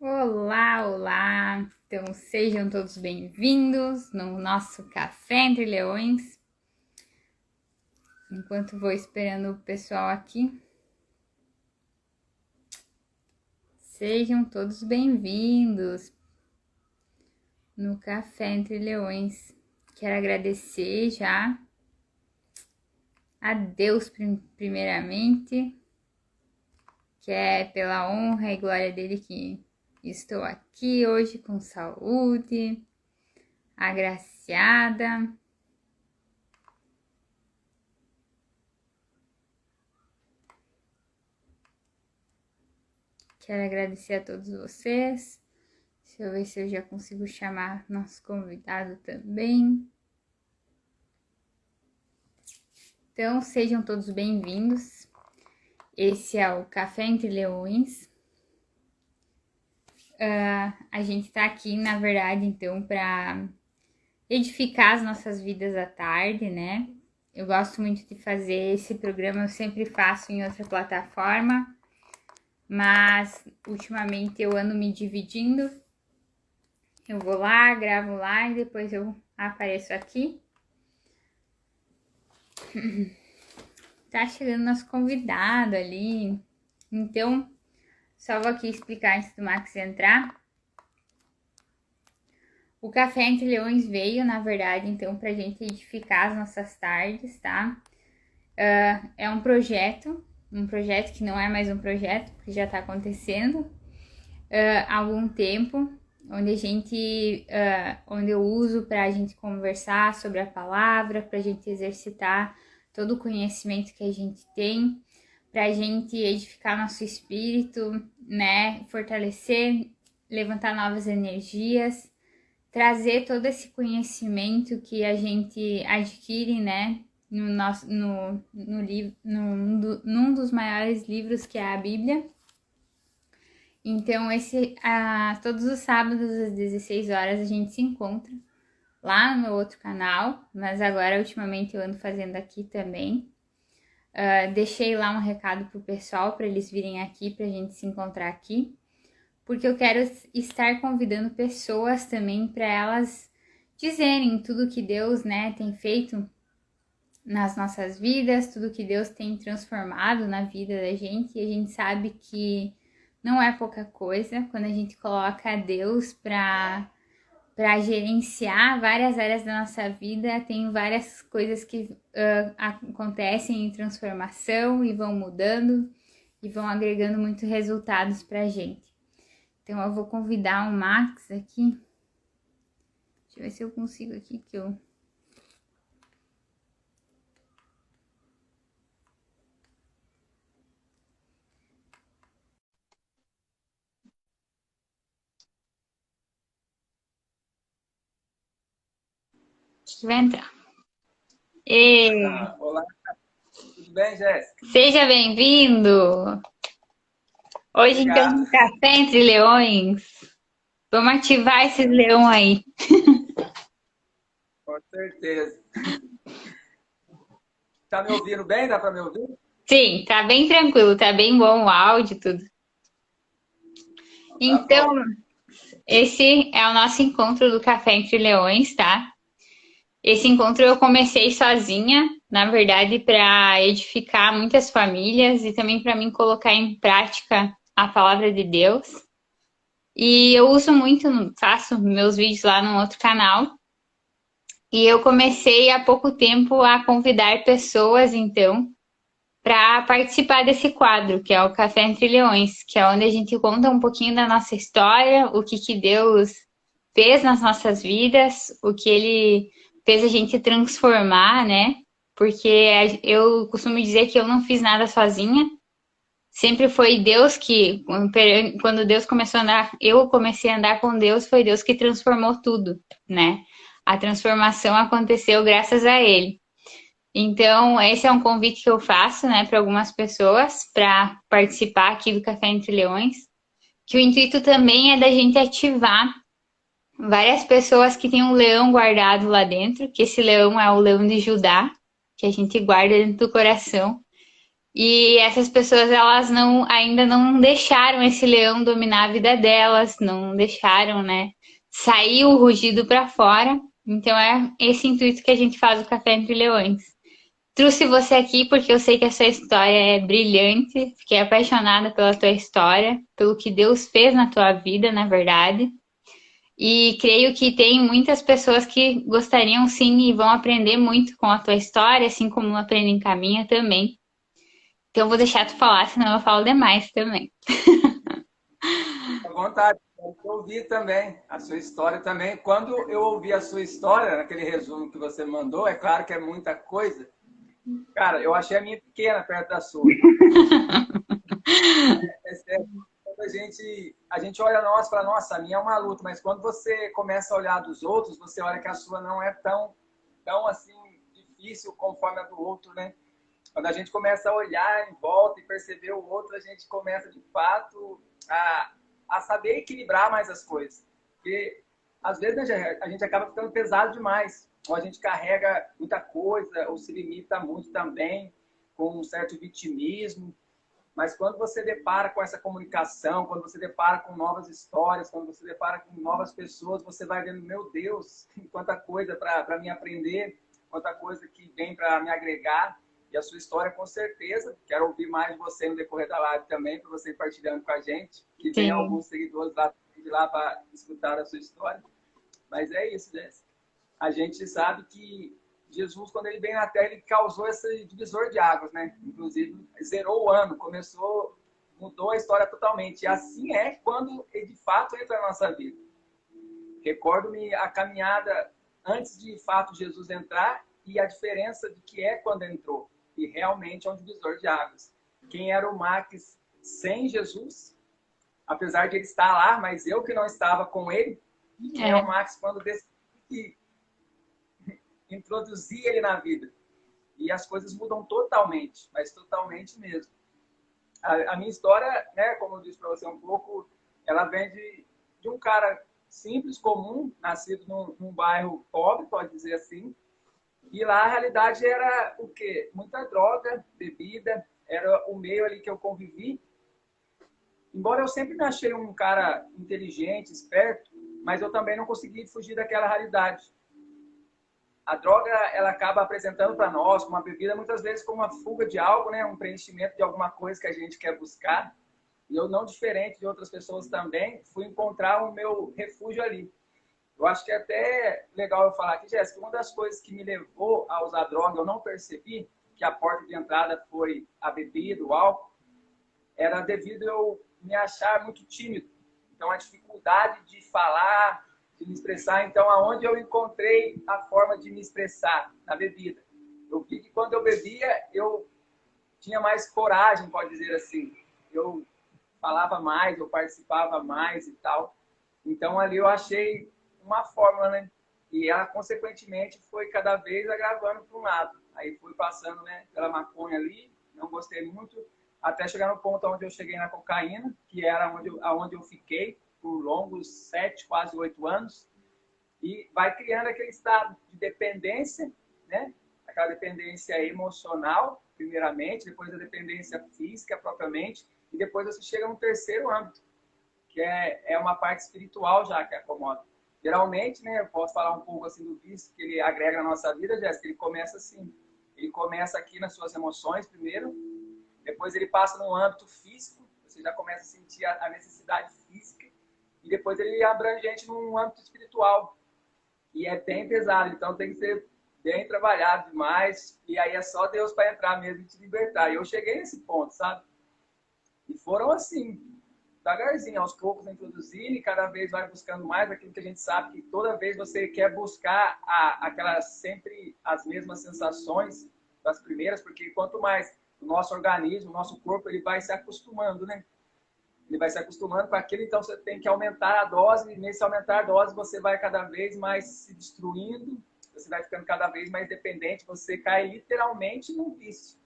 Olá, olá! Então sejam todos bem-vindos no nosso Café Entre Leões. Enquanto vou esperando o pessoal aqui, sejam todos bem-vindos no Café Entre Leões. Quero agradecer já a Deus primeiramente, que é pela honra e glória dele que estou aqui hoje com saúde, agraciada. Quero agradecer a todos vocês. Deixa eu ver se eu já consigo chamar nosso convidado também. Então, sejam todos bem-vindos. Esse é o Café Entre Leões. A gente tá aqui, na verdade, então, para edificar as nossas vidas à tarde, né? Eu gosto muito de fazer esse programa, eu sempre faço em outra plataforma, mas ultimamente eu ando me dividindo. Eu vou lá, gravo lá e depois eu apareço aqui. Tá chegando nosso convidado ali. Então, só vou aqui explicar antes do Max entrar. O Café Entre Leões veio, na verdade, então, pra gente edificar as nossas tardes, tá? É um projeto que não é mais um projeto, porque já tá acontecendo há algum tempo, onde eu uso para a gente conversar sobre a palavra, para a gente exercitar todo o conhecimento que a gente tem, para a gente edificar nosso espírito, né, fortalecer, levantar novas energias, trazer todo esse conhecimento que a gente adquire, né, num dos maiores livros que é a Bíblia. Então, todos os sábados às 16 horas a gente se encontra lá no meu outro canal, mas agora ultimamente eu ando fazendo aqui também. Deixei lá um recado pro pessoal para eles virem aqui, pra gente se encontrar aqui, porque eu quero estar convidando pessoas também para elas dizerem tudo que Deus, né, tem feito nas nossas vidas, tudo que Deus tem transformado na vida da gente, e a gente sabe que não é pouca coisa quando a gente coloca Deus para gerenciar várias áreas da nossa vida. Tem várias coisas que acontecem em transformação e vão mudando e vão agregando muitos resultados para a gente. Então eu vou convidar o Max aqui. Deixa eu ver se eu consigo aqui que eu... Vai entrar. Olá, tudo bem, Jéssica? Seja bem-vindo! Hoje, então, Obrigado, no Café Entre Leões. Vamos ativar esses leões aí. com certeza. Tá me ouvindo bem? Dá para me ouvir? Sim, tá bem tranquilo, tá bem bom o áudio e tudo. Tá Então, bom. esse é o nosso encontro do Café Entre Leões, tá? Esse encontro eu comecei sozinha, na verdade, para edificar muitas famílias e também para mim colocar em prática a palavra de Deus. E eu uso muito, faço meus vídeos lá no outro canal. E eu comecei há pouco tempo a convidar pessoas, então, para participar desse quadro, que é o Café Entre Leões, que é onde a gente conta um pouquinho da nossa história, o que Deus fez nas nossas vidas, o que Ele fez a gente transformar, né? Porque eu costumo dizer que eu não fiz nada sozinha, sempre foi Deus que, quando Deus começou a andar, eu comecei a andar com Deus, foi Deus que transformou tudo, né? A transformação aconteceu graças a Ele. Então, esse é um convite que eu faço, né, para algumas pessoas para participar aqui do Café Entre Leões, que o intuito também é da gente ativar várias pessoas que têm um leão guardado lá dentro, que esse leão é o leão de Judá, que a gente guarda dentro do coração, E essas pessoas, elas não, ainda não deixaram esse leão dominar a vida delas, não deixaram, né, sair o rugido para fora. Então é esse intuito que a gente faz o Café Entre Leões. Trouxe você aqui porque eu sei que a sua história é brilhante, fiquei apaixonada pela tua história, pelo que Deus fez na tua vida, na verdade. E creio que tem muitas pessoas que gostariam sim e vão aprender muito com a tua história, assim como aprendem com a minha também. Então eu vou deixar tu falar, senão eu falo demais também. À vontade. Eu ouvi também a sua história também. Quando eu ouvi a sua história, naquele resumo que você mandou, é claro que é muita coisa. Cara, eu achei a minha pequena perto da sua. É sério. Quando a gente olha a nossa e fala, nossa, a minha é uma luta, mas quando você começa a olhar dos outros, você olha que a sua não é tão assim difícil conforme a do outro, né? Quando a gente começa a olhar em volta e perceber o outro, a gente começa de fato a saber equilibrar mais as coisas. Porque às vezes, né, a gente acaba ficando pesado demais, ou a gente carrega muita coisa, ou se limita muito também, com um certo vitimismo. Mas quando você depara com essa comunicação, quando você depara com novas histórias, quando você depara com novas pessoas, você vai vendo, meu Deus, quanta coisa para me aprender, quanta coisa que vem para me agregar. E a sua história, com certeza, quero ouvir mais de você no decorrer da live também, para você ir partilhando com a gente, que vem Sim. alguns seguidores lá de lá para escutar a sua história. Mas é isso, Jéssica. A gente sabe que Jesus, quando ele veio na Terra, ele causou esse divisor de águas, né? Inclusive, zerou o ano, começou, mudou a história totalmente. E assim é quando ele, de fato, entra na nossa vida. Recordo-me a caminhada antes de fato Jesus entrar e a diferença de que é quando entrou. E realmente é um divisor de águas. Quem era o Max sem Jesus, apesar de ele estar lá, mas eu que não estava com ele, e quem é o É, Max quando decidi introduzir ele na vida. E as coisas mudam totalmente, mas totalmente mesmo. A minha história, né, como eu disse para você um pouco, ela vem de um cara simples, comum, nascido num bairro pobre, pode dizer assim. E lá a realidade era o quê? Muita droga, bebida, era o meio ali que eu convivi. Embora eu sempre me achei um cara inteligente, esperto, mas eu também não consegui fugir daquela realidade. A droga, ela acaba apresentando para nós, como uma bebida, muitas vezes como uma fuga de algo, né? Um preenchimento de alguma coisa que a gente quer buscar. E eu, não diferente de outras pessoas também, fui encontrar o meu refúgio ali. Eu acho que é até legal eu falar aqui, Jéssica, uma das coisas que me levou a usar droga, eu não percebi que a porta de entrada foi a bebida, o álcool, era devido a eu me achar muito tímido. Então, a dificuldade de falar, de me expressar. Então, aonde eu encontrei a forma de me expressar? Na bebida. Eu vi que quando eu bebia, eu tinha mais coragem, pode dizer assim. Eu falava mais, eu participava mais e tal. Então, ali eu achei uma fórmula, né? E ela, consequentemente, foi cada vez agravando para um lado. Aí fui passando, né, pela maconha ali, não gostei muito, até chegar no ponto onde eu cheguei na cocaína, que era onde eu fiquei por longos 7, quase 8 anos, e vai criando aquele estado de dependência, né? Aquela dependência emocional, primeiramente, depois a dependência física propriamente, e depois você chega no terceiro âmbito, que é uma parte espiritual já que acomoda. Geralmente, né, eu posso falar um pouco assim do vício que ele agrega na nossa vida, Jéssica, ele começa assim, ele começa aqui nas suas emoções primeiro, depois ele passa no âmbito físico, você já começa a sentir a necessidade física, e depois ele abrange a gente num âmbito espiritual, e é bem pesado, então tem que ser bem trabalhado demais, e aí é só Deus para entrar mesmo e te libertar. E eu cheguei nesse ponto, sabe? E foram assim, devagarzinho, aos poucos introduzindo, e cada vez vai buscando mais aquilo que a gente sabe que toda vez você quer buscar aquelas sempre as mesmas sensações das primeiras, porque quanto mais o nosso organismo, o nosso corpo, ele vai se acostumando, né? Ele vai se acostumando com aquilo, então você tem que aumentar a dose, e nesse aumentar a dose você vai cada vez mais se destruindo, você vai ficando cada vez mais dependente, você cai literalmente num vício.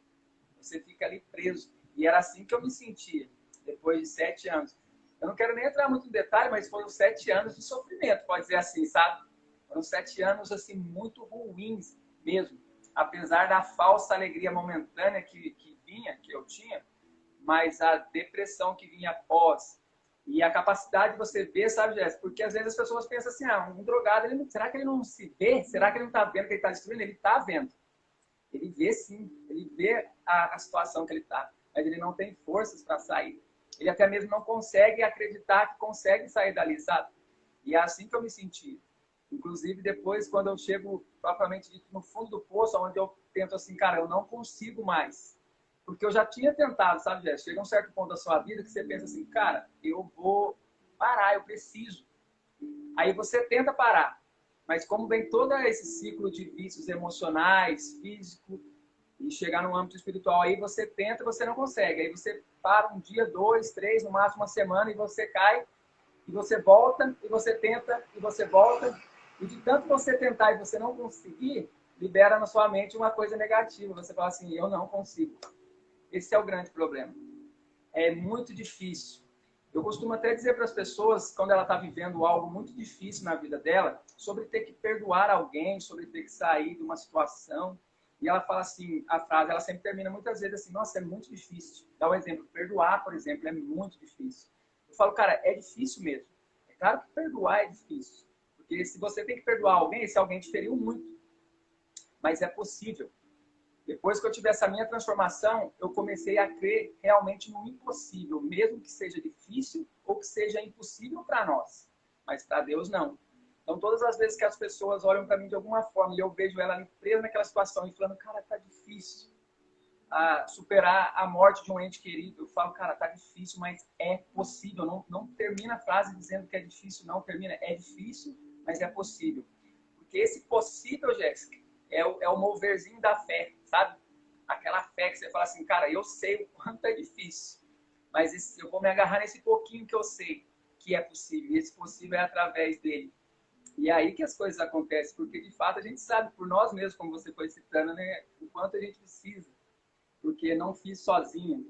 Você fica ali preso. E era assim que eu me sentia, depois de 7 anos. Eu não quero nem entrar muito em detalhe, mas foram 7 anos de sofrimento, pode dizer assim, sabe? Foram 7 anos, assim, muito ruins mesmo. Apesar da falsa alegria momentânea que vinha, que eu tinha, mas a depressão que vinha após e a capacidade de você ver, sabe, Jéssica? Porque às vezes as pessoas pensam assim, um drogado, será que ele não se vê? Será que ele não está vendo que ele está destruindo? Ele está vendo. Ele vê sim, ele vê a situação que ele está, mas ele não tem forças para sair. Ele até mesmo não consegue acreditar que consegue sair dali, sabe? E é assim que eu me senti. Inclusive, depois, quando eu chego propriamente dito no fundo do poço, onde eu tento assim, cara, eu não consigo mais. Porque eu já tinha tentado, sabe, Jéssica? Chega um certo ponto da sua vida que você pensa assim, cara, eu vou parar, eu preciso. Aí você tenta parar. Mas como vem todo esse ciclo de vícios emocionais, físico, e chegar no âmbito espiritual, aí você tenta e você não consegue. Aí você para um dia, 2, 3, no máximo uma semana, e você cai, e você volta, e você tenta, e você volta. E de tanto você tentar e você não conseguir, libera na sua mente uma coisa negativa. Você fala assim, eu não consigo. Esse é o grande problema. É muito difícil. Eu costumo até dizer para as pessoas, quando ela está vivendo algo muito difícil na vida dela, sobre ter que perdoar alguém, sobre ter que sair de uma situação. E ela fala assim, a frase, ela sempre termina muitas vezes assim, nossa, é muito difícil. Dá um exemplo, perdoar, por exemplo, é muito difícil. Eu falo, cara, é difícil mesmo. É claro que perdoar é difícil. Porque se você tem que perdoar alguém, esse alguém te feriu muito. Mas é possível. Depois que eu tive essa minha transformação, eu comecei a crer realmente no impossível, mesmo que seja difícil ou que seja impossível para nós. Mas para Deus, não. Então, todas as vezes que as pessoas olham para mim de alguma forma e eu vejo ela ali presa naquela situação e falando, cara, tá difícil superar a morte de um ente querido, eu falo, cara, tá difícil, mas é possível. Não termina a frase dizendo que é difícil, não termina. É difícil, mas é possível. Porque esse possível, Jéssica, é o moverzinho da fé, sabe? Aquela fé que você fala assim, cara, eu sei o quanto é difícil, mas eu vou me agarrar nesse pouquinho que eu sei que é possível, e esse possível é através dele. E é aí que as coisas acontecem, porque de fato a gente sabe por nós mesmos, como você foi citando, né, o quanto a gente precisa, porque não fiz sozinho,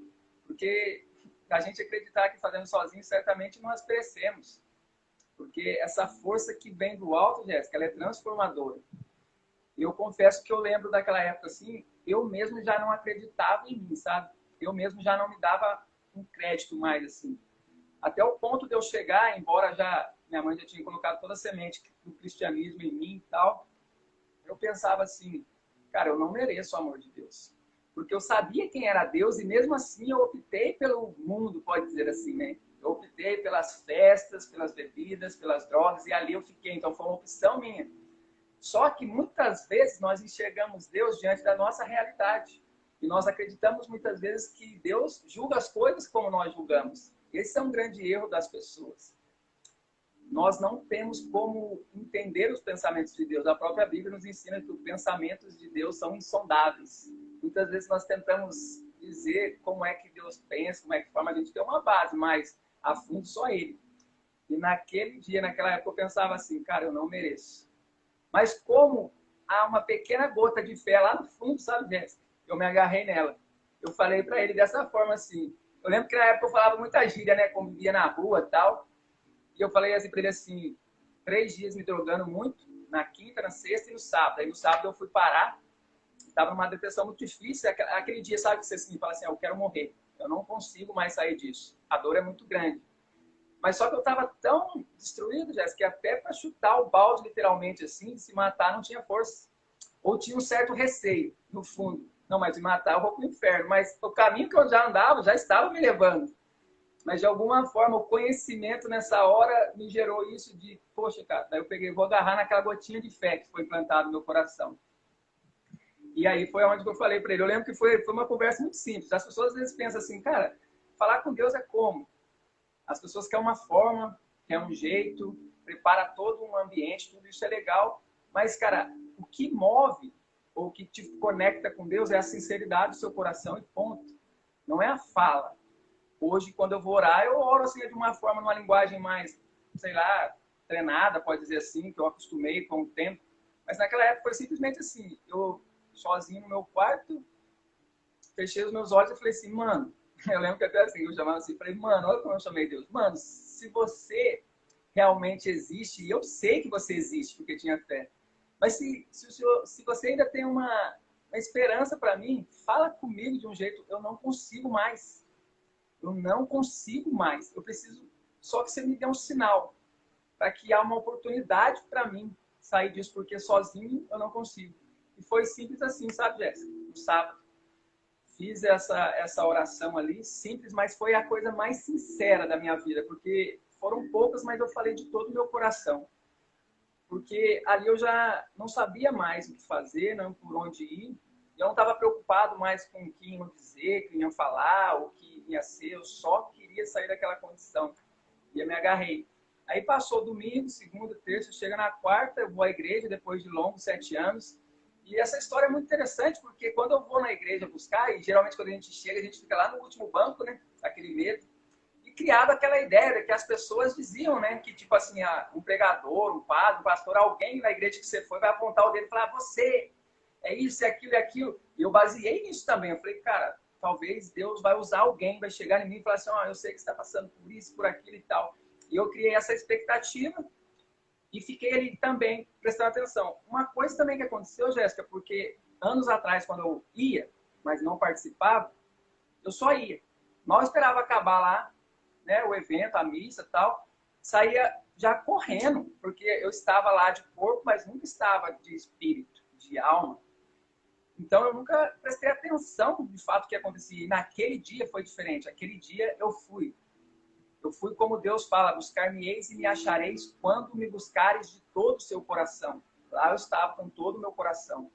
porque a gente acreditar que fazendo sozinho, certamente nós perecemos, porque essa força que vem do alto, Jéssica, ela é transformadora. E eu confesso que eu lembro daquela época assim, eu mesmo já não acreditava em mim, sabe? Eu mesmo já não me dava um crédito mais, assim. Até o ponto de eu chegar, embora minha mãe já tinha colocado toda a semente do cristianismo em mim e tal, eu pensava assim, cara, eu não mereço o amor de Deus. Porque eu sabia quem era Deus e mesmo assim eu optei pelo mundo, pode dizer assim, né? Eu optei pelas festas, pelas bebidas, pelas drogas e ali eu fiquei. Então foi uma opção minha. Só que muitas vezes nós enxergamos Deus diante da nossa realidade. E nós acreditamos muitas vezes que Deus julga as coisas como nós julgamos. Esse é um grande erro das pessoas. Nós não temos como entender os pensamentos de Deus. A própria Bíblia nos ensina que os pensamentos de Deus são insondáveis. Muitas vezes nós tentamos dizer como é que Deus pensa, como é que forma, a gente tem uma base, mas a fundo só Ele. E naquele dia, naquela época, eu pensava assim, cara, eu não mereço. Mas como há uma pequena gota de fé lá no fundo, sabe, Jéssica? Eu me agarrei nela. Eu falei para ele dessa forma assim. Eu lembro que na época eu falava muita gíria, né? Convivia na rua e tal. E eu falei assim para ele assim, 3 dias me drogando muito, na quinta, na sexta e no sábado. Aí no sábado eu fui parar, estava numa depressão muito difícil. Aquele dia, sabe, que você assim, fala assim, eu quero morrer. Eu não consigo mais sair disso. A dor é muito grande. Mas só que eu estava tão destruído, Jéssica, que até para chutar o balde, literalmente, assim, de se matar, não tinha força. Ou tinha um certo receio, no fundo. Não, mas de matar eu vou para o inferno. Mas o caminho que eu já andava, já estava me levando. Mas, de alguma forma, o conhecimento nessa hora me gerou isso de, poxa, cara, daí eu peguei, vou agarrar naquela gotinha de fé que foi plantada no meu coração. E aí foi onde eu falei para ele. Eu lembro que foi uma conversa muito simples. As pessoas às vezes pensam assim, cara, falar com Deus é como? As pessoas querem uma forma, querem um jeito, prepara todo um ambiente, tudo isso é legal. Mas, cara, o que move ou o que te conecta com Deus é a sinceridade do seu coração e ponto. Não é a fala. Hoje, quando eu vou orar, eu oro assim de uma forma, numa linguagem mais, sei lá, treinada, pode dizer assim, que eu acostumei com o tempo. Mas naquela época foi simplesmente assim, eu sozinho no meu quarto, fechei os meus olhos e falei assim, mano, eu lembro que até assim, eu chamava assim, falei, mano, olha como eu chamei Deus. Mano, se você realmente existe, e eu sei que você existe, porque tinha fé, mas se você ainda tem uma uma esperança para mim, fala comigo de um jeito, eu não consigo mais. Eu não consigo mais. Eu preciso só que você me dê um sinal para que há uma oportunidade para mim sair disso, porque sozinho eu não consigo. E foi simples assim, sabe, Jéssica? No sábado. Fiz essa oração ali, simples, mas foi a coisa mais sincera da minha vida, porque foram poucas, mas eu falei de todo o meu coração. Porque ali eu já não sabia mais o que fazer, não por onde ir. Eu não estava preocupado mais com o que iam dizer, o que iam falar, o que ia ser. Eu só queria sair daquela condição. E eu me agarrei. Aí passou domingo, segunda, terça, chega na quarta, eu vou à igreja depois de longos 7 anos. E essa história é muito interessante, porque quando eu vou na igreja buscar, e geralmente quando a gente chega, a gente fica lá no último banco, né? Aquele medo. E criado aquela ideia que as pessoas diziam, né? Que tipo assim, um pregador, um padre, um pastor, alguém na igreja que você foi vai apontar o dedo e falar, você, é isso, é aquilo, é aquilo. E eu baseei nisso também. Eu falei, cara, talvez Deus vai usar alguém, vai chegar em mim e falar assim, eu sei que você está passando por isso, por aquilo e tal. E eu criei essa expectativa e fiquei ali também prestando atenção. Uma coisa também que aconteceu, Jéssica, porque anos atrás, quando eu ia, mas não participava, eu só ia. Mal esperava acabar lá, né, o evento, a missa e tal, saía já correndo, porque eu estava lá de corpo, mas nunca estava de espírito, de alma. Então eu nunca prestei atenção de fato o que acontecia. E naquele dia foi diferente. Aquele dia eu fui. Eu fui como Deus fala, buscar-me-eis e me achareis quando me buscares de todo o seu coração. Lá eu estava com todo o meu coração.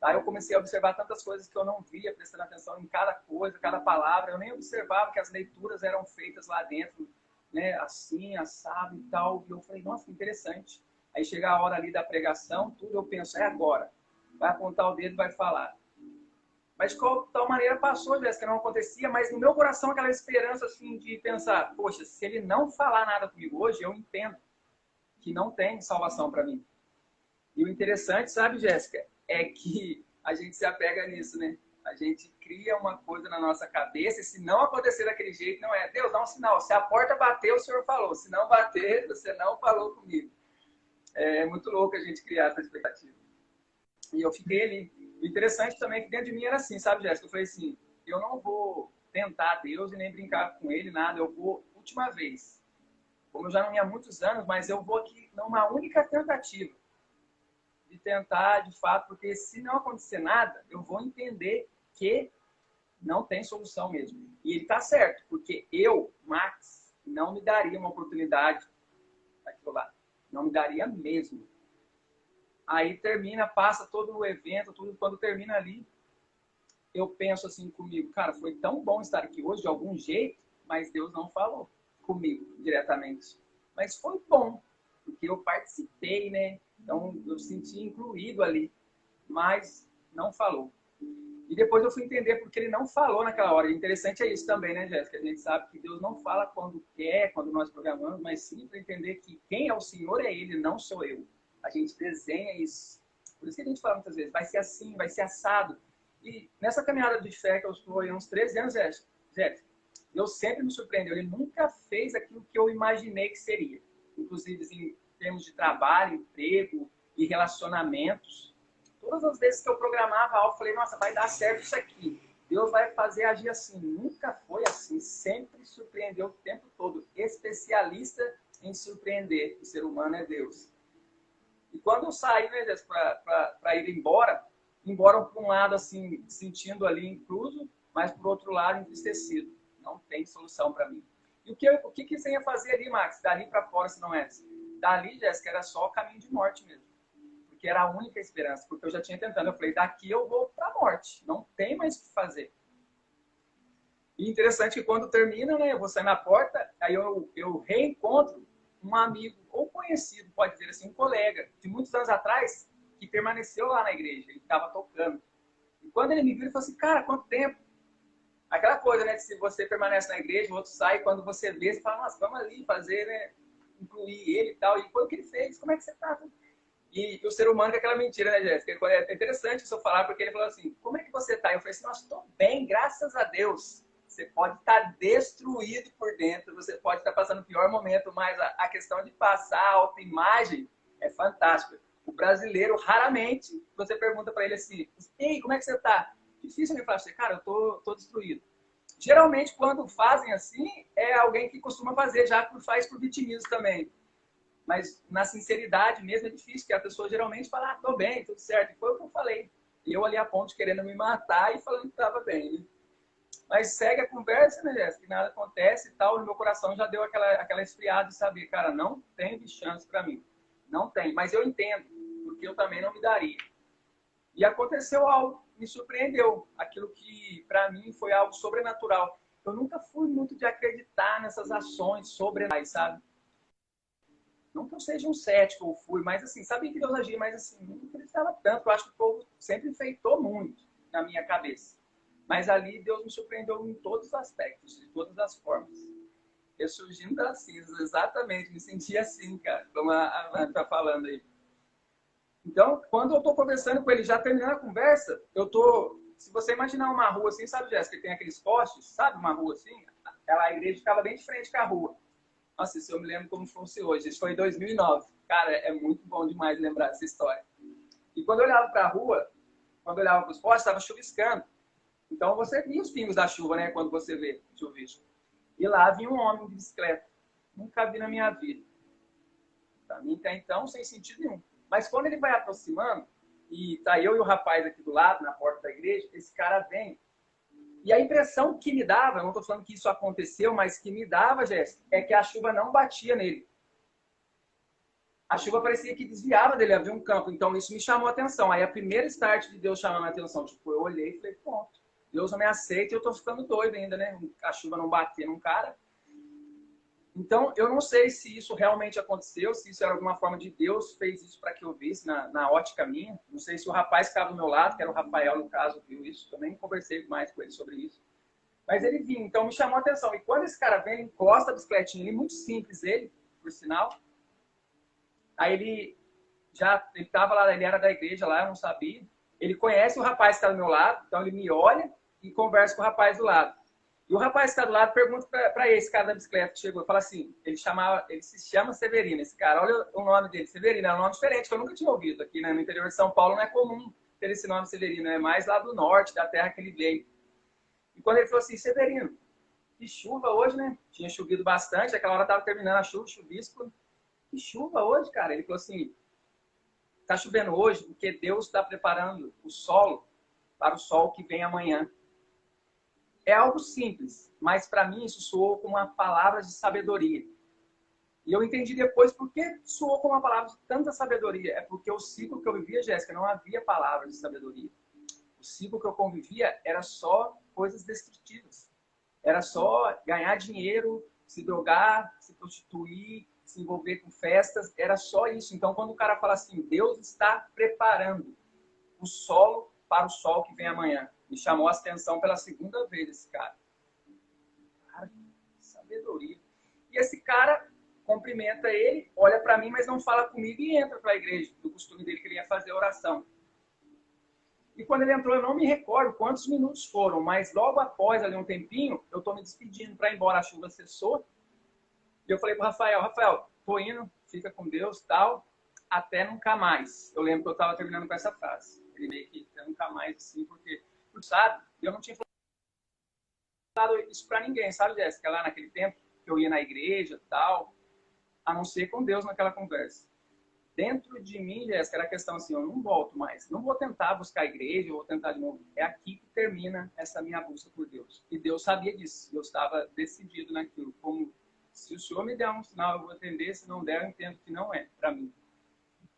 Lá eu comecei a observar tantas coisas que eu não via, prestando atenção em cada coisa, cada palavra. Eu nem observava que as leituras eram feitas lá dentro, né, assim, assado e tal. E eu falei, nossa, que interessante. Aí chega a hora ali da pregação, tudo eu penso, é agora. Vai apontar o dedo e vai falar. Mas de tal maneira passou, Jéssica, não acontecia, mas no meu coração aquela esperança assim de pensar, poxa, se ele não falar nada comigo hoje, eu entendo que não tem salvação para mim. E o interessante, sabe, Jéssica, é que a gente se apega nisso, né? A gente cria uma coisa na nossa cabeça e se não acontecer daquele jeito, não é. Deus, dá um sinal. Se a porta bater, o Senhor falou. Se não bater, você não falou comigo. É muito louco a gente criar essa expectativa. E eu fiquei ali. O interessante também é que dentro de mim era assim, sabe, Jéssica? Eu falei assim, eu não vou tentar Deus e nem brincar com Ele, nada. Eu vou, última vez. Como eu já não ia há muitos anos, mas eu vou aqui numa única tentativa de tentar, de fato, porque se não acontecer nada, eu vou entender que não tem solução mesmo. E ele está certo, porque eu, Max, não me daria uma oportunidade daquilo lá. Não me daria mesmo. Aí termina, passa todo o evento, tudo. Quando termina ali, eu penso assim comigo, cara, foi tão bom estar aqui hoje de algum jeito, mas Deus não falou comigo diretamente. Mas foi bom, porque eu participei, né? Então eu senti incluído ali, mas não falou. E depois eu fui entender porque ele não falou naquela hora. E interessante é isso também, né, Jéssica? A gente sabe que Deus não fala quando quer, quando nós programamos, mas sim para entender que quem é o Senhor é Ele, não sou eu. A gente desenha isso. Por isso que a gente fala muitas vezes, vai ser assim, vai ser assado. E nessa caminhada de fé que eu estou há uns 13 anos, Jéssica, Deus sempre me surpreendeu. Ele nunca fez aquilo que eu imaginei que seria. Inclusive em termos de trabalho, emprego e relacionamentos. Todas as vezes que eu programava algo, eu falei, nossa, vai dar certo isso aqui. Deus vai fazer agir assim. Nunca foi assim. Sempre surpreendeu o tempo todo. Especialista em surpreender. O ser humano é Deus. E quando eu saí, né, para ir embora por um lado, assim, sentindo ali incluso, mas por outro lado, entristecido. Não tem solução para mim. E o que você ia fazer ali, Max? Dali para fora, se não é? Dali, Jéssica, era só o caminho de morte mesmo. Porque era a única esperança. Porque eu já tinha tentado. Eu falei, daqui eu vou para a morte. Não tem mais o que fazer. E interessante que quando termina, né, eu vou sair na porta, aí eu reencontro um amigo ou conhecido, pode dizer assim, um colega de muitos anos atrás, que permaneceu lá na igreja. Ele estava tocando. E quando ele me viu, ele falou assim, cara, quanto tempo? Aquela coisa, né, de se você permanece na igreja, o outro sai, quando você vê, você fala, nossa, vamos ali fazer, né, incluir ele e tal. E foi o que ele fez, como é que você tá? E o ser humano com aquela mentira, né, Jéssica? É interessante isso eu falar, porque ele falou assim, como é que você tá? Eu falei assim, nossa, estou bem, graças a Deus. Você pode estar destruído por dentro, você pode estar passando o pior momento, mas a questão de passar a autoimagem é fantástica. O brasileiro, raramente, você pergunta para ele assim, ei, como é que você tá? Difícil ele falar assim, cara, eu tô destruído. Geralmente, quando fazem assim, é alguém que costuma fazer, já faz por vitimismo também. Mas na sinceridade mesmo é difícil, porque a pessoa geralmente fala, tô bem, tudo certo. E foi o que eu falei. E eu ali a ponte querendo me matar e falando que tava bem. Né? Mas segue a conversa, né, Jéssica? Que nada acontece e tal. No meu coração já deu aquela esfriada de saber, cara, não tem chance para mim. Não tem. Mas eu entendo, porque eu também não me daria. E aconteceu algo, me surpreendeu. Aquilo que, para mim, foi algo sobrenatural. Eu nunca fui muito de acreditar nessas ações sobrenaturais, sabe? Não que eu seja um cético ou fui, mas assim, sabia que Deus agia, mas assim, não acreditava tanto. Eu acho que o povo sempre enfeitou muito na minha cabeça. Mas ali Deus me surpreendeu em todos os aspectos, de todas as formas. Eu surgindo das cinzas, exatamente, me senti assim, cara, como a Ana tá falando aí. Então, quando eu tô conversando com ele, já terminando a conversa, eu tô... Se você imaginar uma rua assim, sabe, Jéssica, que tem aqueles postes, sabe, uma rua assim? A igreja ficava bem de frente com a rua. Nossa, isso eu me lembro como fosse hoje. Isso foi em 2009. Cara, é muito bom demais lembrar dessa história. E quando eu olhava para a rua, quando eu olhava para os postes, estava chuviscando. Então você via os pingos da chuva, né? Quando você vê chuvisco. E lá vinha um homem de bicicleta. Nunca vi na minha vida. Para mim, até então, sem sentido nenhum. Mas quando ele vai aproximando, e tá eu e o rapaz aqui do lado, na porta da igreja, esse cara vem. E a impressão que me dava, eu não estou falando que isso aconteceu, mas que me dava, Jéssica, é que a chuva não batia nele. A chuva parecia que desviava dele, havia um campo. Então isso me chamou a atenção. Aí a primeira start de Deus chamando a atenção, tipo, eu olhei e falei, pronto, Deus não me aceita e eu tô ficando doido ainda, né? A chuva não bater num cara. Então eu não sei se isso realmente aconteceu, se isso era alguma forma de Deus fez isso para que eu visse na ótica minha. Não sei se o rapaz que estava do meu lado, que era o Rafael no caso, viu isso. Também conversei mais com ele sobre isso. Mas ele vinha, então me chamou a atenção. E quando esse cara vem, encosta a bicicletinha, ele muito simples, ele, por sinal. Aí ele estava lá, ele era da igreja lá, eu não sabia. Ele conhece o rapaz que está do meu lado, então ele me olha e conversa com o rapaz do lado. E o rapaz que está do lado pergunta para esse cara da bicicleta que chegou, fala assim, ele se chama Severino, esse cara, olha o nome dele, Severino, é um nome diferente que eu nunca tinha ouvido aqui, né? No interior de São Paulo não é comum ter esse nome Severino, é mais lá do norte, da terra que ele veio. E quando ele falou assim, Severino, que chuva hoje, né? Tinha chovido bastante, aquela hora estava terminando a chuva, chuvisco. Que chuva hoje, cara. Ele falou assim, tá chovendo hoje porque Deus está preparando o solo para o sol que vem amanhã. É algo simples, mas para mim isso soou como uma palavra de sabedoria. E eu entendi depois por que soou como uma palavra de tanta sabedoria. É porque o ciclo que eu vivia, Jéssica, não havia palavras de sabedoria. O ciclo que eu convivia era só coisas destrutivas. Era só ganhar dinheiro, se drogar, se prostituir, se envolver com festas. Era só isso. Então, quando o cara fala assim, Deus está preparando o solo para o sol que vem amanhã. Me chamou a atenção pela segunda vez esse cara. Cara, que sabedoria. E esse cara cumprimenta ele, olha para mim, mas não fala comigo e entra para a igreja. Do costume dele que ele ia fazer oração. E quando ele entrou, eu não me recordo quantos minutos foram, mas logo após ali um tempinho, eu tô me despedindo para ir embora, a chuva cessou. E eu falei pro Rafael, tô indo, fica com Deus, tal, até nunca mais. Eu lembro que eu tava terminando com essa frase. Ele meio que até nunca mais, assim, porque, sabe, eu não tinha falado isso para ninguém, sabe, Jéssica? Lá naquele tempo que eu ia na igreja, tal, a não ser com Deus naquela conversa. Dentro de mim, Jéssica, era a questão assim, eu não volto mais. Não vou tentar buscar a igreja, eu vou tentar de novo. É aqui que termina essa minha busca por Deus. E Deus sabia disso. Eu estava decidido naquilo. Como, se o Senhor me der um sinal, eu vou atender. Se não der, eu entendo que não é para mim.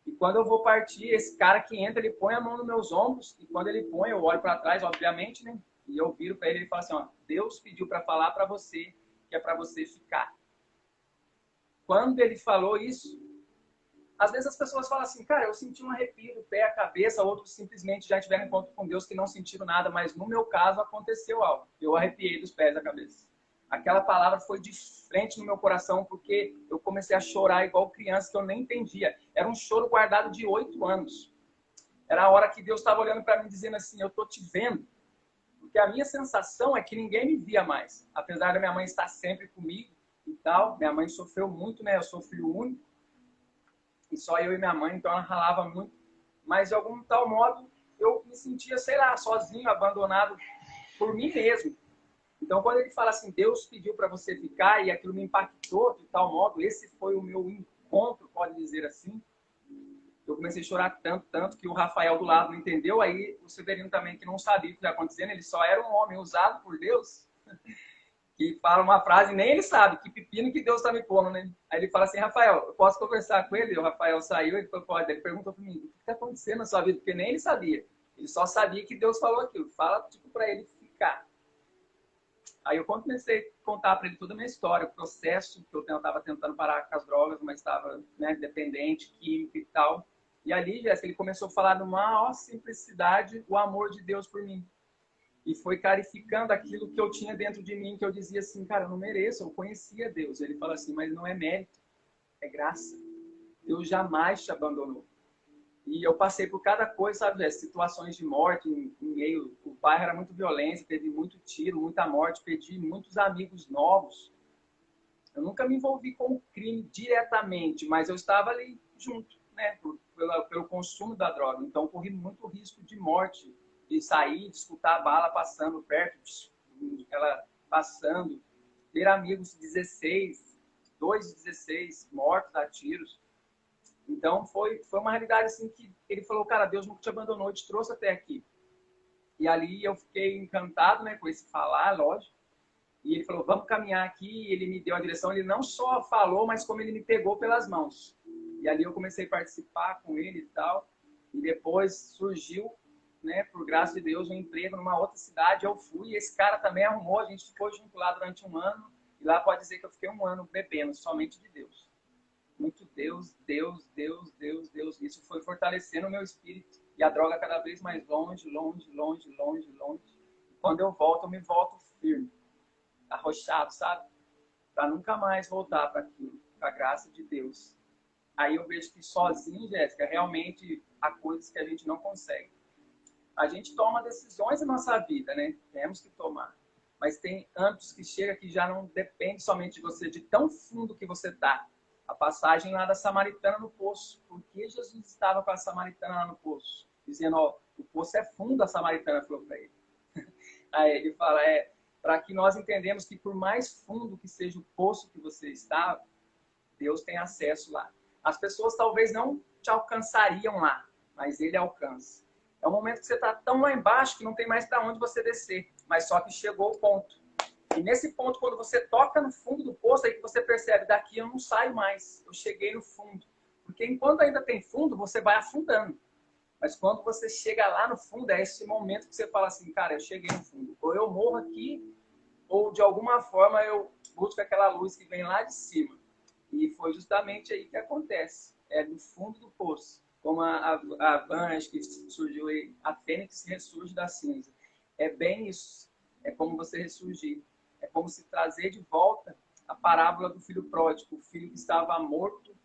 E quando eu vou partir, esse cara que entra, ele põe a mão nos meus ombros. E quando ele põe, eu olho para trás, obviamente, né? E eu viro para ele e ele fala assim, ó, Deus pediu para falar para você que é para você ficar. Quando ele falou isso, às vezes as pessoas falam assim, cara, eu senti um arrepio do pé à cabeça, outros simplesmente já tiveram encontro com Deus que não sentiram nada, mas no meu caso aconteceu algo. Eu arrepiei dos pés à cabeça. Aquela palavra foi de frente no meu coração porque eu comecei a chorar igual criança que eu nem entendia. Era um choro guardado de 8 anos. Era a hora que Deus estava olhando para mim dizendo assim, eu tô te vendo. Porque a minha sensação é que ninguém me via mais. Apesar da minha mãe estar sempre comigo e tal, minha mãe sofreu muito, né? Eu sou filho único. e só eu e minha mãe, então ela ralava muito. Mas de algum tal modo eu me sentia, sei lá, sozinho, abandonado por mim mesmo. Então quando ele fala assim, Deus pediu para você ficar e aquilo me impactou de tal modo, esse foi o meu encontro, pode dizer assim. Eu comecei a chorar tanto, tanto, que o Rafael do lado não entendeu. Aí o Severino também, que não sabia o que estava acontecendo, ele só era um homem usado por Deus, que fala uma frase e nem ele sabe, que pepino que Deus está me pondo, né? Aí ele fala assim, Rafael, eu posso conversar com ele? E o Rafael saiu, ele falou, pode. Ele perguntou para mim, o que está acontecendo na sua vida? Porque nem ele sabia. Ele só sabia que Deus falou aquilo. Fala, tipo, para ele ficar. Aí eu comecei a contar para ele toda a minha história, o processo que eu estava tentando parar com as drogas, mas estava, né, dependente, químico e tal. E ali, Jéssica, ele começou a falar numa maior simplicidade o amor de Deus por mim. E foi clarificando aquilo que eu tinha dentro de mim, que eu dizia assim, cara, eu não mereço, eu conhecia Deus. Ele fala assim, mas não é mérito, é graça. Deus jamais te abandonou. E eu passei por cada coisa, sabe, situações de morte em meio. O bairro era muito violência, teve muito tiro, muita morte, perdi muitos amigos novos. Eu nunca me envolvi com o crime diretamente, mas eu estava ali junto, né, pelo consumo da droga. Então, corri muito risco de morte, de sair, de escutar a bala passando perto, ela passando, ter amigos 16, 2 de 16 mortos a tiros. Então, foi uma realidade assim que ele falou, cara, Deus nunca te abandonou, te trouxe até aqui. E ali eu fiquei encantado, né, com esse falar, lógico. E ele falou, vamos caminhar aqui. E ele me deu a direção. Ele não só falou, mas como ele me pegou pelas mãos. E ali eu comecei a participar com ele e tal. E depois surgiu, né, por graça de Deus, um emprego numa outra cidade. Eu fui e esse cara também arrumou. A gente ficou junto lá durante um ano. E lá pode dizer que eu fiquei um ano bebendo somente de Deus. Muito Deus, Deus, Deus, Deus, Deus. Isso foi fortalecendo o meu espírito. E a droga cada vez mais longe, longe, longe, longe, longe. E quando eu volto, eu me volto firme. Arrochado, sabe? Para nunca mais voltar para aquilo, para a graça de Deus. Aí eu vejo que sozinho, Jéssica, realmente há coisas que a gente não consegue. A gente toma decisões na nossa vida, né? Temos que tomar. Mas tem âmbitos que chega que já não depende somente de você, de tão fundo que você está. A passagem lá da samaritana no poço. Por que Jesus estava com a samaritana lá no poço? Dizendo, ó, o poço é fundo, a samaritana falou para ele. Aí ele fala, para que nós entendamos que por mais fundo que seja o poço que você está, Deus tem acesso lá. As pessoas talvez não te alcançariam lá, mas Ele alcança. É um momento que você está tão lá embaixo que não tem mais para onde você descer, mas só que chegou o ponto. E nesse ponto, quando você toca no fundo do poço, aí que você percebe, daqui eu não saio mais, eu cheguei no fundo. Porque enquanto ainda tem fundo, você vai afundando. Mas quando você chega lá no fundo, é esse momento que você fala assim, cara, eu cheguei no fundo. Ou eu morro aqui, ou de alguma forma eu busco aquela luz que vem lá de cima. E foi justamente aí que acontece. É no fundo do poço. Como a Van, acho que surgiu aí, a fênix ressurge da cinza. É bem isso. É como você ressurgir. É como se trazer de volta a parábola do filho pródigo. O filho que estava morto,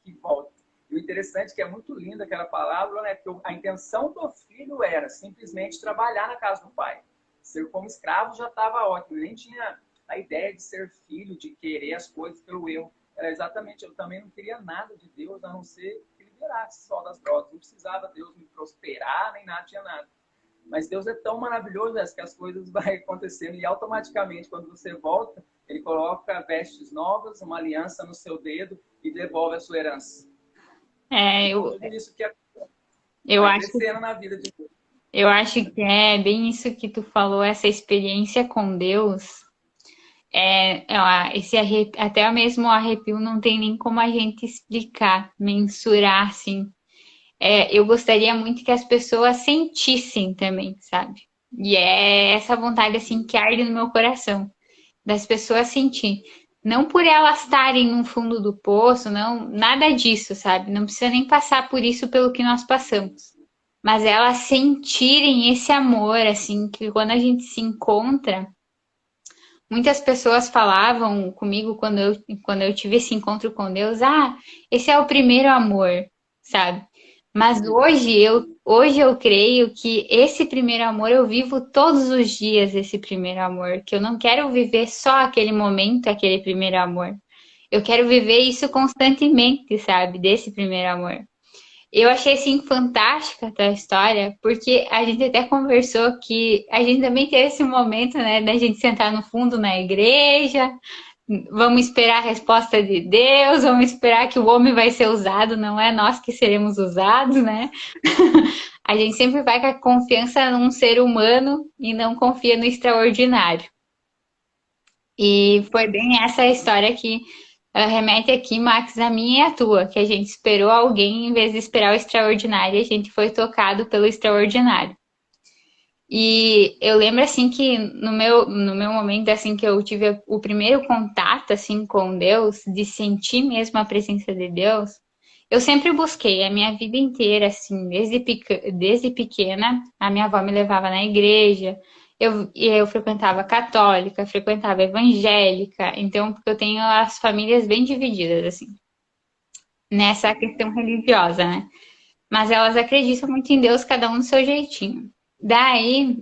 que volta. E o interessante é que é muito linda aquela parábola, né? Porque a intenção do filho era simplesmente trabalhar na casa do pai. Ser como escravo já estava ótimo. Ele nem tinha a ideia de ser filho, de querer as coisas pelo erro. Era exatamente, eu também não queria nada de Deus, a não ser que ele liberasse só das drogas. Não precisava Deus me prosperar, nem nada, tinha nada. Mas Deus é tão maravilhoso, que as coisas vão acontecendo. E automaticamente, quando você volta, Ele coloca vestes novas, uma aliança no seu dedo e devolve a sua herança. Tudo isso que eu vai acho, crescendo na vida de Deus. eu acho que é bem isso que tu falou, essa experiência com Deus. Até mesmo o arrepio não tem nem como a gente explicar, mensurar, assim. Eu gostaria muito que as pessoas sentissem também, sabe? E é essa vontade, assim, que arde no meu coração, das pessoas sentir. Não por elas estarem no fundo do poço, não, nada disso, sabe? Não precisa nem passar por isso pelo que nós passamos. Mas elas sentirem esse amor, assim, que quando a gente se encontra. Muitas pessoas falavam comigo quando eu tive esse encontro com Deus, esse é o primeiro amor, sabe? Mas hoje eu creio que esse primeiro amor eu vivo todos os dias esse primeiro amor, que eu não quero viver só aquele momento, aquele primeiro amor. Eu quero viver isso constantemente, sabe? Desse primeiro amor. Eu achei, assim, fantástica a tua história, porque a gente até conversou que a gente também teve esse momento, né, da gente sentar no fundo na igreja, vamos esperar a resposta de Deus, vamos esperar que o homem vai ser usado, não é nós que seremos usados, né? A gente sempre vai com a confiança num ser humano e não confia no extraordinário. E foi bem essa a história que remete aqui, Max, a minha e a tua, que a gente esperou alguém em vez de esperar o extraordinário, a gente foi tocado pelo extraordinário. E eu lembro assim que no meu momento assim que eu tive o primeiro contato assim com Deus, de sentir mesmo a presença de Deus, eu sempre busquei a minha vida inteira assim, desde pequena, a minha avó me levava na igreja, eu frequentava católica, frequentava evangélica, então porque eu tenho as famílias bem divididas assim, nessa questão religiosa, né? Mas elas acreditam muito em Deus, cada um do seu jeitinho. Daí,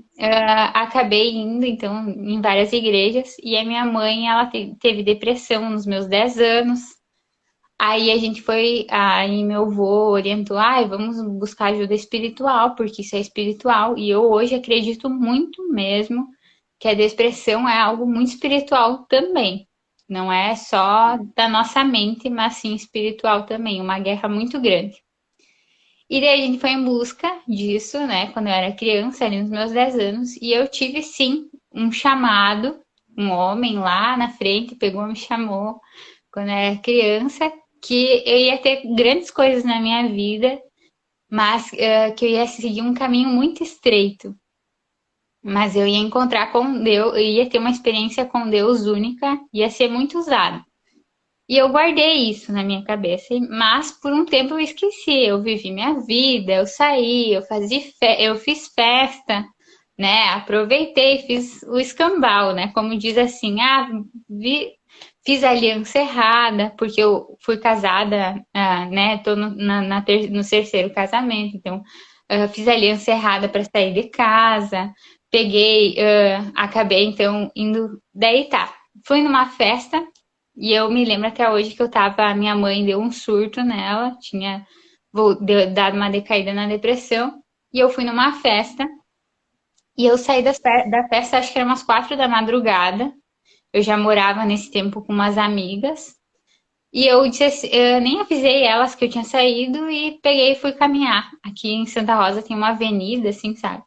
acabei indo, então, em várias igrejas, e a minha mãe, ela teve depressão nos meus 10 anos. Aí a gente foi, aí meu avô orientou, vamos buscar ajuda espiritual, porque isso é espiritual. E eu hoje acredito muito mesmo que a depressão é algo muito espiritual também. Não é só da nossa mente, mas sim espiritual também, uma guerra muito grande. E daí a gente foi em busca disso, né? Quando eu era criança, ali nos meus 10 anos, e eu tive sim um chamado, um homem lá na frente pegou, me chamou quando eu era criança, que eu ia ter grandes coisas na minha vida, mas que eu ia seguir um caminho muito estreito. Mas eu ia encontrar com Deus, eu ia ter uma experiência com Deus única, ia ser muito usado. E eu guardei isso na minha cabeça, mas por um tempo eu esqueci. Eu vivi minha vida, eu saí, eu fiz festa, né? Aproveitei, fiz o escambau, né? Como diz assim, fiz aliança errada, porque eu fui casada, né? Tô no terceiro casamento, então fiz aliança errada para sair de casa, peguei, acabei então indo. Daí tá, fui numa festa. E eu me lembro até hoje que eu tava, minha mãe deu um surto nela, tinha dado uma decaída na depressão, e eu fui numa festa, e eu saí da festa, acho que era umas 4 da madrugada, eu já morava nesse tempo com umas amigas, e eu disse eu nem avisei elas que eu tinha saído, e peguei e fui caminhar. Aqui em Santa Rosa tem uma avenida, assim, sabe?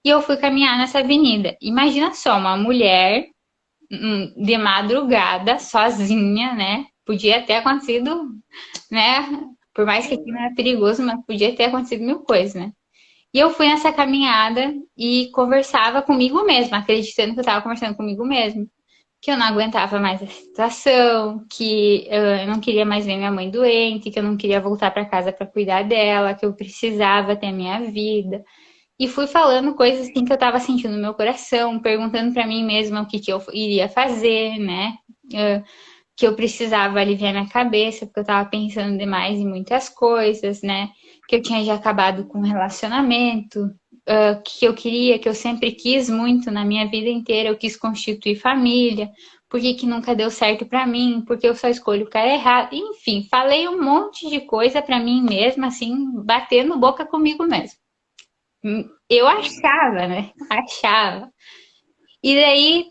E eu fui caminhar nessa avenida. Imagina só, uma mulher de madrugada, sozinha, né? Podia ter acontecido, né? Por mais que aqui não é perigoso, mas podia ter acontecido mil coisas, né? E eu fui nessa caminhada e conversava comigo mesma, acreditando que eu estava conversando comigo mesma. Que eu não aguentava mais a situação, que eu não queria mais ver minha mãe doente, que eu não queria voltar para casa para cuidar dela, que eu precisava ter a minha vida. E fui falando coisas assim que eu tava sentindo no meu coração, perguntando para mim mesma o que que eu iria fazer, né? Que eu precisava aliviar minha cabeça, porque eu tava pensando demais em muitas coisas, né? Que eu tinha já acabado com um relacionamento, que eu queria, que eu sempre quis muito na minha vida inteira, eu quis constituir família, por que que nunca deu certo para mim, porque eu só escolho o cara errado. Enfim, falei um monte de coisa para mim mesma, assim, batendo boca comigo mesmo. Eu achava, né? Achava. E daí,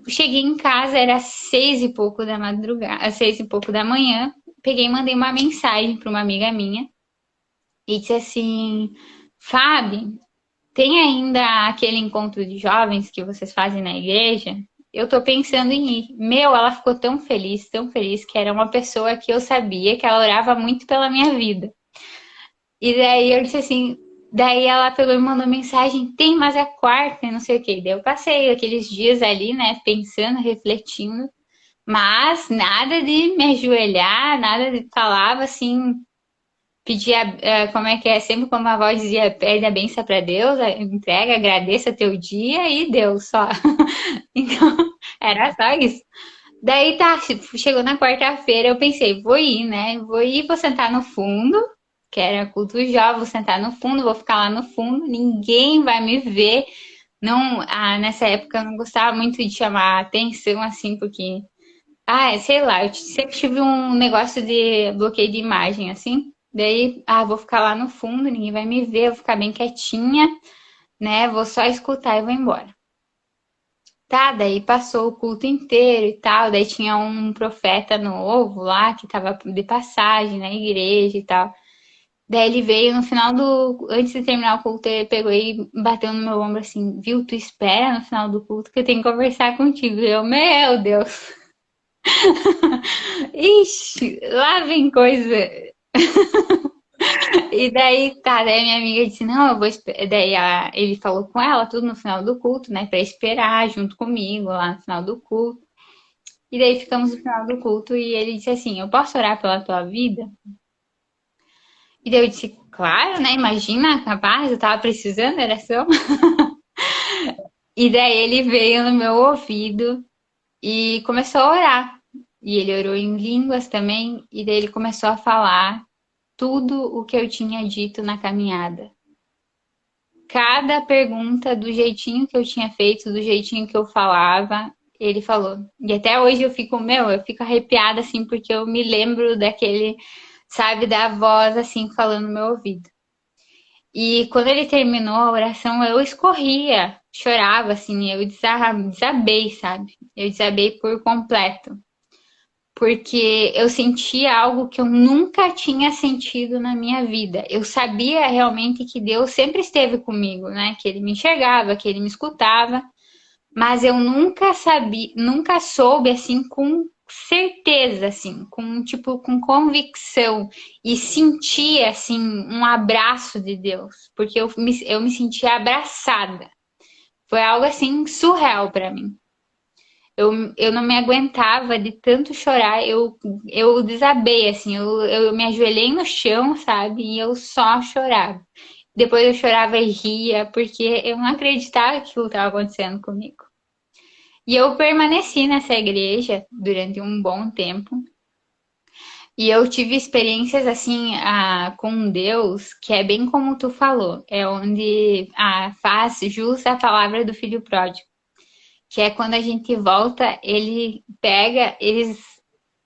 cheguei em casa, era 6 e pouco da madrugada, 6 e pouco da manhã. Peguei e mandei uma mensagem para uma amiga minha e disse assim: Fábio, tem ainda aquele encontro de jovens que vocês fazem na igreja? Eu tô pensando em ir. Meu, ela ficou tão feliz, que era uma pessoa que eu sabia que ela orava muito pela minha vida. E daí eu disse assim, daí ela pegou e mandou mensagem, tem, mas é quarta, e não sei o quê. Daí eu passei aqueles dias ali, né, pensando, refletindo, mas nada de me ajoelhar, nada de falava assim, pedia, como é que é, sempre como a avó dizia, pede a benção para Deus, entrega, agradeça teu dia e Deus só. Então, era só isso. Daí tá, chegou na quarta-feira, eu pensei, vou ir, né? Vou ir, vou sentar no fundo, que era culto jovem, vou sentar no fundo, vou ficar lá no fundo, ninguém vai me ver. Não, nessa época eu não gostava muito de chamar atenção, assim, porque Sei lá, eu sempre tive um negócio de bloqueio de imagem, assim. Daí, vou ficar lá no fundo, ninguém vai me ver, vou ficar bem quietinha, né? Vou só escutar e vou embora. Tá, daí passou o culto inteiro e tal, daí tinha um profeta novo lá que tava de passagem na igreja e tal. Daí ele veio no final do. Antes de terminar o culto, ele pegou e bateu no meu ombro assim, viu? Tu espera no final do culto que eu tenho que conversar contigo. Eu, meu Deus! Ixi, lá vem coisa. E daí, tá, daí minha amiga disse, não, eu vou esperar. Daí ele falou com ela tudo no final do culto, né? Pra esperar junto comigo lá no final do culto. E daí ficamos no final do culto e ele disse assim, eu posso orar pela tua vida? E daí eu disse, claro, né? Imagina, capaz, eu tava precisando de oração. E daí ele veio no meu ouvido e começou a orar. E ele orou em línguas também, e daí ele começou a falar tudo o que eu tinha dito na caminhada. Cada pergunta, do jeitinho que eu tinha feito, do jeitinho que eu falava, ele falou. E até hoje eu fico arrepiada assim, porque eu me lembro daquele, sabe, da voz assim falando no meu ouvido. E quando ele terminou a oração, eu escorria, chorava assim, eu desabei, sabe? Eu desabei por completo. Porque eu sentia algo que eu nunca tinha sentido na minha vida. Eu sabia realmente que Deus sempre esteve comigo, né? Que ele me enxergava, que ele me escutava, mas eu nunca sabia, nunca soube assim com certeza, assim, com tipo com convicção e sentia assim um abraço de Deus, porque eu me sentia abraçada. Foi algo assim surreal para mim. Eu não me aguentava de tanto chorar, eu desabei, assim, eu me ajoelhei no chão, sabe? E eu só chorava. Depois eu chorava e ria, porque eu não acreditava que aquilo estava acontecendo comigo. E eu permaneci nessa igreja durante um bom tempo. E eu tive experiências assim com Deus, que é bem como tu falou, é onde faz jus a palavra do filho pródigo, que é quando a gente volta, ele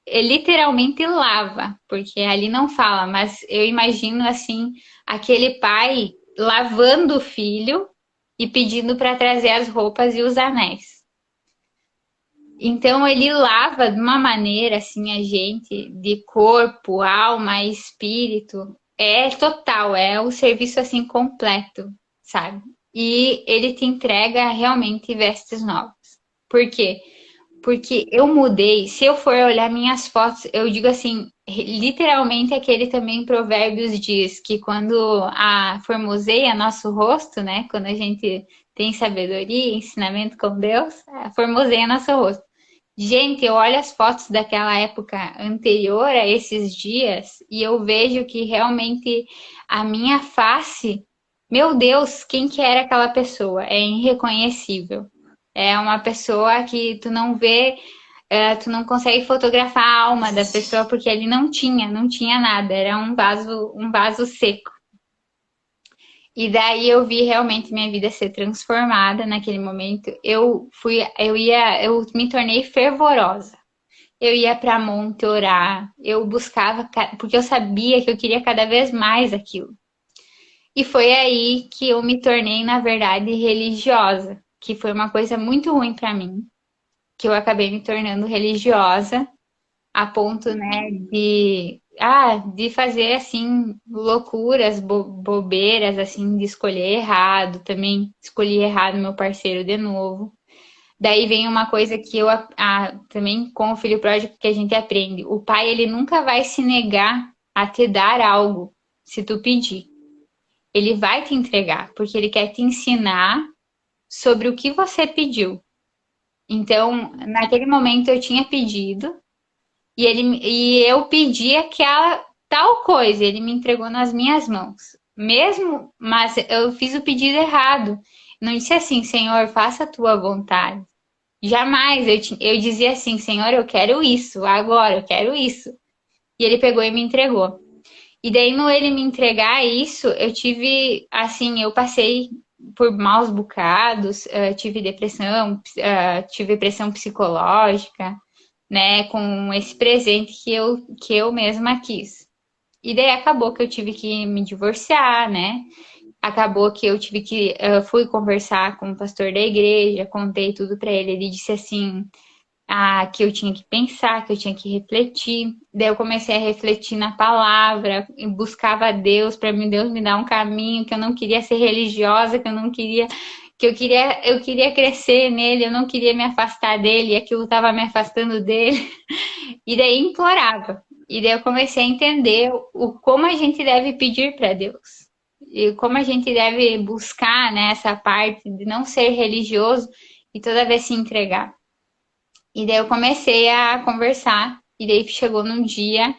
literalmente lava, porque ali não fala, mas eu imagino assim, aquele pai lavando o filho e pedindo para trazer as roupas e os anéis. Então ele lava de uma maneira assim a gente de corpo, alma e espírito. É total, é o serviço assim completo, sabe? E ele te entrega realmente vestes novas. Por quê? Porque eu mudei. Se eu for olhar minhas fotos, eu digo assim, literalmente aquele também Provérbios diz que quando formoseia nosso rosto, né? Quando a gente tem sabedoria, ensinamento com Deus, formoseia nosso rosto. Gente, eu olho as fotos daquela época anterior a esses dias e eu vejo que realmente a minha face, meu Deus, quem que era aquela pessoa? É irreconhecível. É uma pessoa que tu não vê, tu não consegue fotografar a alma da pessoa porque ele não tinha nada, era um vaso seco. E daí eu vi realmente minha vida ser transformada naquele momento. Eu me tornei fervorosa. Eu ia para monte orar, eu buscava, porque eu sabia que eu queria cada vez mais aquilo. E foi aí que eu me tornei, na verdade, religiosa, que foi uma coisa muito ruim para mim, que eu acabei me tornando religiosa a ponto, né, de fazer assim loucuras, bobeiras assim, de escolher errado, também escolhi errado meu parceiro de novo. Daí vem uma coisa que eu também com o filho pródigo que a gente aprende. O pai ele nunca vai se negar a te dar algo se tu pedir. Ele vai te entregar, porque ele quer te ensinar sobre o que você pediu. Então, naquele momento eu tinha pedido e eu pedi aquela tal coisa, ele me entregou nas minhas mãos. Mesmo, mas eu fiz o pedido errado. Não disse assim, Senhor, faça a tua vontade. Jamais eu dizia assim, Senhor, eu quero isso, agora eu quero isso. E ele pegou e me entregou. E daí, no ele me entregar isso, eu tive, assim, eu passei por maus bocados, tive depressão, tive pressão psicológica, né, com esse presente que eu mesma quis. E daí acabou que eu tive que me divorciar, né? Acabou que eu tive que fui conversar com o pastor da igreja, contei tudo para ele. Ele disse assim, que eu tinha que pensar, que eu tinha que refletir. Daí eu comecei a refletir na palavra, e buscava Deus para mim, Deus me dar um caminho, que eu não queria ser religiosa, que eu não queria, eu queria crescer nele, eu não queria me afastar dele, e aquilo estava me afastando dele. E daí implorava. E daí eu comecei a entender como a gente deve pedir para Deus. E como a gente deve buscar, né, essa parte de não ser religioso e toda vez se entregar. E daí eu comecei a conversar. E daí chegou num dia,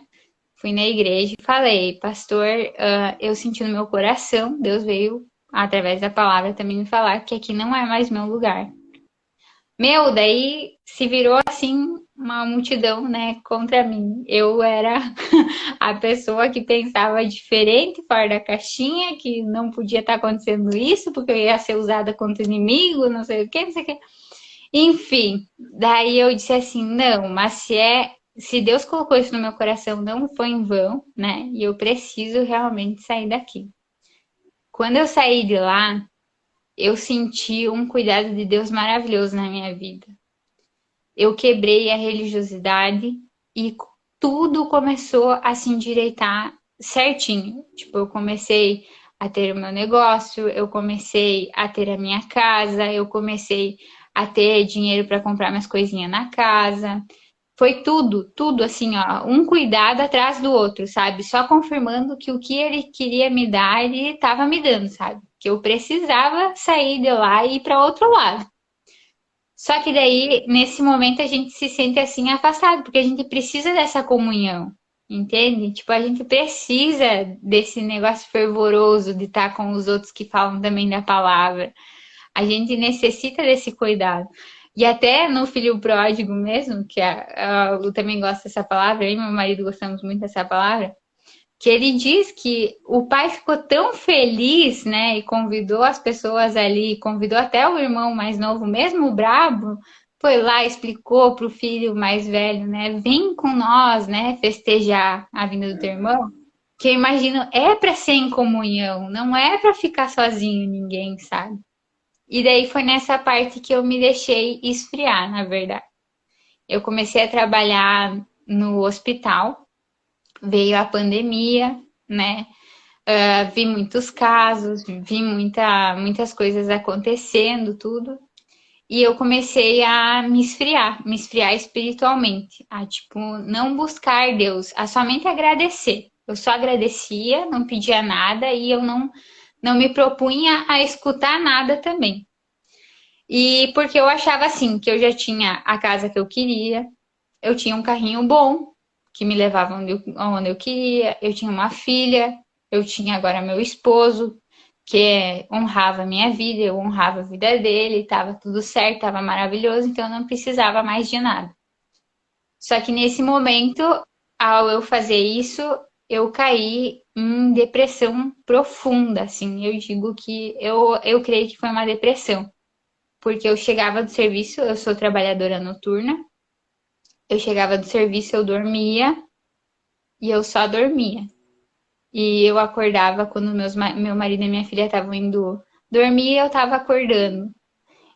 fui na igreja e falei, pastor, eu senti no meu coração, Deus veio através da palavra também me falar que aqui não é mais meu lugar. Meu, daí se virou assim uma multidão, né, contra mim. Eu era a pessoa que pensava diferente, fora da caixinha, que não podia estar acontecendo isso, porque eu ia ser usada contra o inimigo, não sei o que, não sei o que. Enfim, daí eu disse assim, não, mas se Deus colocou isso no meu coração, não foi em vão, né? E eu preciso realmente sair daqui. Quando eu saí de lá, eu senti um cuidado de Deus maravilhoso na minha vida. Eu quebrei a religiosidade e tudo começou a se endireitar certinho. Tipo, eu comecei a ter o meu negócio, eu comecei a ter a minha casa, eu comecei a ter dinheiro para comprar minhas coisinhas na casa. Foi tudo, tudo assim, ó, um cuidado atrás do outro, sabe? Só confirmando que o que ele queria me dar, ele estava me dando, sabe? Que eu precisava sair de lá e ir para outro lado. Só que daí, nesse momento, a gente se sente assim afastado, porque a gente precisa dessa comunhão, entende? Tipo, a gente precisa desse negócio fervoroso de estar com os outros que falam também da palavra. A gente necessita desse cuidado. E até no filho pródigo mesmo, que a Lu também gosta dessa palavra, eu e meu marido gostamos muito dessa palavra, que ele diz que o pai ficou tão feliz, né, e convidou as pessoas ali, convidou até o irmão mais novo, mesmo o brabo, foi lá, explicou para o filho mais velho, né, vem com nós, né, festejar a vinda do teu irmão, que eu imagino é para ser em comunhão, não é para ficar sozinho ninguém, sabe? E daí foi nessa parte que eu me deixei esfriar, na verdade. Eu comecei a trabalhar no hospital, veio a pandemia, né? Vi muitos casos, vi muitas coisas acontecendo, tudo. E eu comecei a me esfriar espiritualmente, a tipo, não buscar Deus, a somente agradecer. Eu só agradecia, não pedia nada e eu não me propunha a escutar nada também. E porque eu achava assim, que eu já tinha a casa que eu queria, eu tinha um carrinho bom, que me levava onde eu queria, eu tinha uma filha, eu tinha agora meu esposo, que honrava a minha vida, eu honrava a vida dele, estava tudo certo, estava maravilhoso, então eu não precisava mais de nada. Só que nesse momento, ao eu fazer isso, eu caí em depressão profunda, assim, eu digo que eu creio que foi uma depressão, porque eu chegava do serviço, eu sou trabalhadora noturna, eu chegava do serviço, eu dormia e eu só dormia. E eu acordava quando meu marido e minha filha estavam indo dormir, eu estava acordando.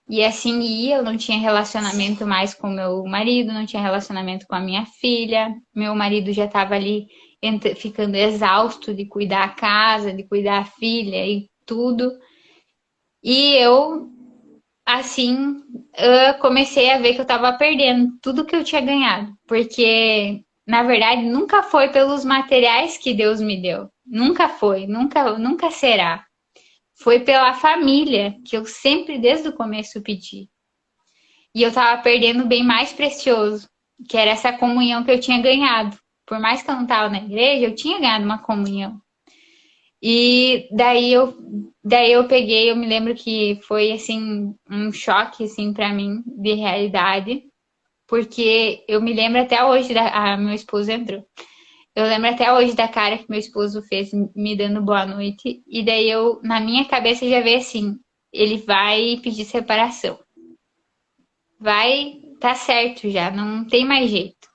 E assim ia, eu não tinha relacionamento mais com meu marido, não tinha relacionamento com a minha filha. Meu marido já estava ali ficando exausto de cuidar a casa, de cuidar a filha e tudo. E eu, assim, comecei a ver que eu estava perdendo tudo que eu tinha ganhado. Porque, na verdade, nunca foi pelos materiais que Deus me deu. Nunca foi, nunca, nunca será. Foi pela família que eu sempre, desde o começo, pedi. E eu estava perdendo o bem mais precioso, que era essa comunhão que eu tinha ganhado. Por mais que eu não estava na igreja, eu tinha ganhado uma comunhão. E daí eu peguei, eu me lembro que foi assim um choque assim para mim de realidade, porque eu me lembro até hoje meu esposo entrou. Eu lembro até hoje da cara que meu esposo fez me dando boa noite, e daí eu na minha cabeça já veio assim, ele vai pedir separação. Vai tá certo já, não tem mais jeito.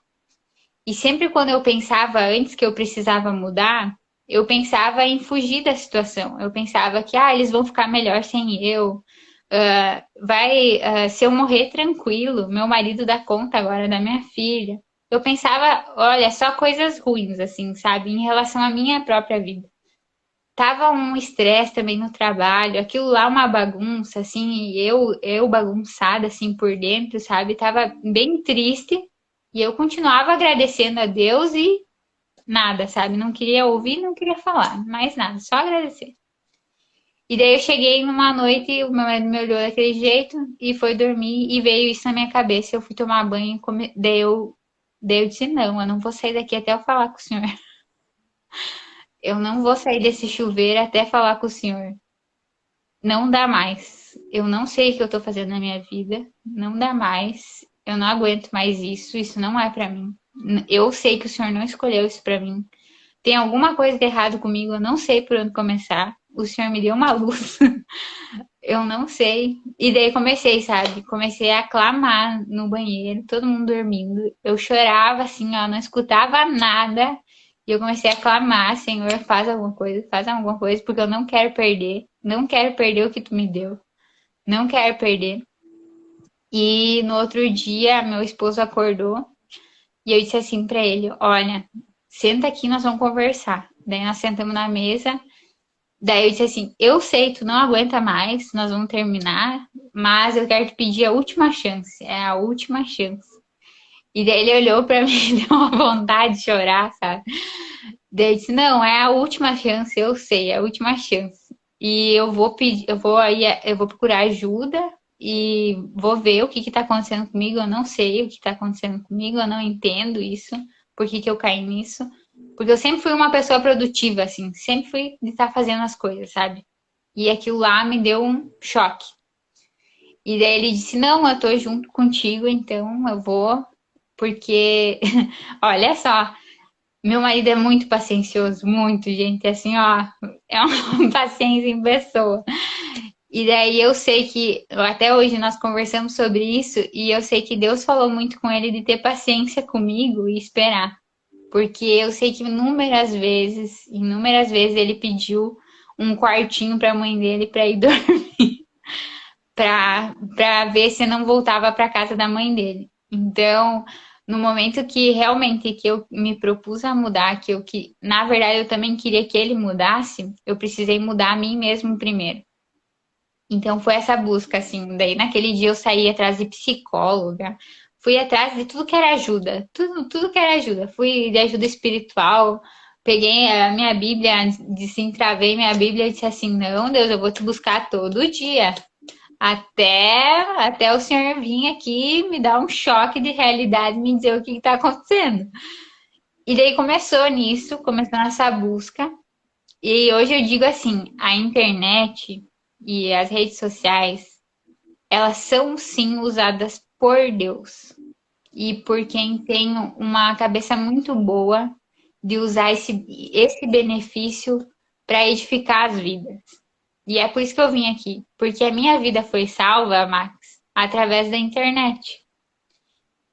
E sempre quando eu pensava antes que eu precisava mudar, eu pensava em fugir da situação. Eu pensava que, eles vão ficar melhor sem eu. Se eu morrer tranquilo, meu marido dá conta agora da minha filha. Eu pensava, olha, só coisas ruins, assim, sabe, em relação à minha própria vida. Tava um estresse também no trabalho, aquilo lá uma bagunça, assim, e eu bagunçada, assim, por dentro, sabe? Tava bem triste e eu continuava agradecendo a Deus e nada, sabe? Não queria ouvir, não queria falar, mais nada, só agradecer. E daí eu cheguei numa noite, o meu marido me olhou daquele jeito e foi dormir e veio isso na minha cabeça. Eu fui tomar banho, daí eu disse, não, eu não vou sair daqui até eu falar com o senhor. Eu não vou sair desse chuveiro até falar com o senhor. Não dá mais. Eu não sei o que eu tô fazendo na minha vida. Não dá mais. Eu não aguento mais isso. Isso não é pra mim. Eu sei que o senhor não escolheu isso pra mim. Tem alguma coisa de errado comigo. Eu não sei por onde começar. O senhor me deu uma luz. Eu não sei. E daí comecei, sabe? Comecei a clamar no banheiro, todo mundo dormindo. Eu chorava assim, ó, não escutava nada. E eu comecei a clamar, Senhor, faz alguma coisa, porque eu não quero perder. Não quero perder o que tu me deu. Não quero perder. E no outro dia, meu esposo acordou e eu disse assim pra ele: Olha, senta aqui, nós vamos conversar. Daí nós sentamos na mesa. Daí eu disse assim: Eu sei, tu não aguenta mais, nós vamos terminar, mas eu quero te pedir a última chance. É a última chance. E daí ele olhou pra mim e deu uma vontade de chorar, sabe? Daí eu disse: Não, é a última chance, eu sei, é a última chance. E eu vou pedir, eu vou procurar ajuda e vou ver o que que tá acontecendo comigo. Eu não sei o que tá acontecendo comigo, eu não entendo isso, por que que eu caí nisso. Porque eu sempre fui uma pessoa produtiva, assim, sempre fui de estar fazendo as coisas, sabe? E aquilo lá me deu um choque. E daí ele disse: Não, eu tô junto contigo, então eu vou, porque, olha só, meu marido é muito paciencioso, muito, gente, assim, ó, é uma paciência em pessoa. E daí eu sei que, até hoje nós conversamos sobre isso, e eu sei que Deus falou muito com ele de ter paciência comigo e esperar. Porque eu sei que inúmeras vezes ele pediu um quartinho para a mãe dele para ir dormir, para ver se não voltava para casa da mãe dele. Então, no momento que realmente que eu me propus a mudar, que na verdade eu também queria que ele mudasse, eu precisei mudar a mim mesmo primeiro. Então foi essa busca assim, daí naquele dia eu saí atrás de psicóloga, fui atrás de tudo que era ajuda, tudo que era ajuda. Fui de ajuda espiritual, peguei a minha Bíblia, destravei minha Bíblia e disse assim: Não, Deus, eu vou te buscar todo dia. Até o Senhor vir aqui me dar um choque de realidade, me dizer o que está acontecendo. E daí começou nessa busca. E hoje eu digo assim, a internet e as redes sociais, elas são sim usadas por Deus e por quem tem uma cabeça muito boa de usar esse benefício para edificar as vidas. E é por isso que eu vim aqui, porque a minha vida foi salva, Max, através da internet.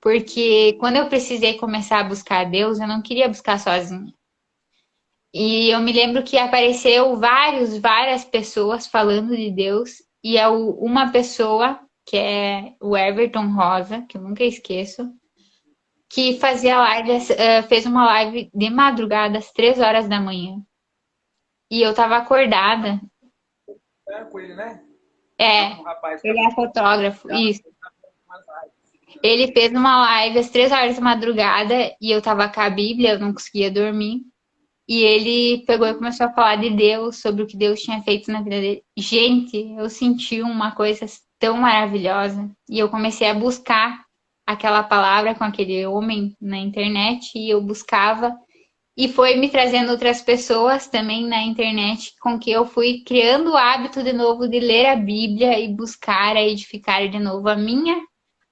Porque quando eu precisei começar a buscar a Deus, eu não queria buscar sozinha. E eu me lembro que apareceu várias pessoas falando de Deus, e uma pessoa, que é o Everton Rosa, que eu nunca esqueço, que fez uma live de madrugada às 3 horas da manhã. E eu tava acordada. É com ele, né? É, Um rapaz que ele é fotógrafo, já isso. umas lives. Ele fez uma live às 3 horas da madrugada e eu tava com a Bíblia, eu não conseguia dormir. E ele pegou e começou a falar de Deus, sobre o que Deus tinha feito na vida dele. Gente, eu senti uma coisa tão maravilhosa. E eu comecei a buscar aquela palavra com aquele homem na internet. E eu buscava. E foi me trazendo outras pessoas também na internet, com que eu fui criando o hábito de novo de ler a Bíblia e buscar a edificar de novo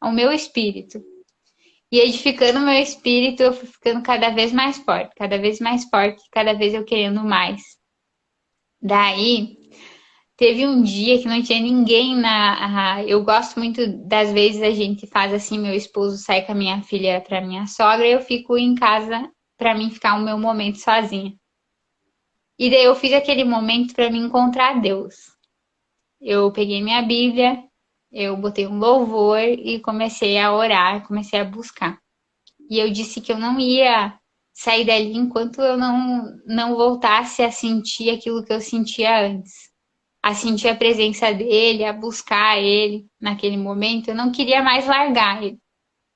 o meu espírito. E edificando o meu espírito, eu fui ficando cada vez mais forte, cada vez eu querendo mais. Daí, teve um dia que não tinha ninguém eu gosto muito das vezes a gente faz assim, meu esposo sai com a minha filha pra minha sogra e eu fico em casa pra mim ficar o meu momento sozinha. E daí eu fiz aquele momento pra me encontrar Deus. Eu peguei minha Bíblia, eu botei um louvor e comecei a orar, comecei a buscar. E eu disse que eu não ia sair dali enquanto eu não voltasse a sentir aquilo que eu sentia antes. A sentir a presença dele, a buscar ele naquele momento. Eu não queria mais largar ele.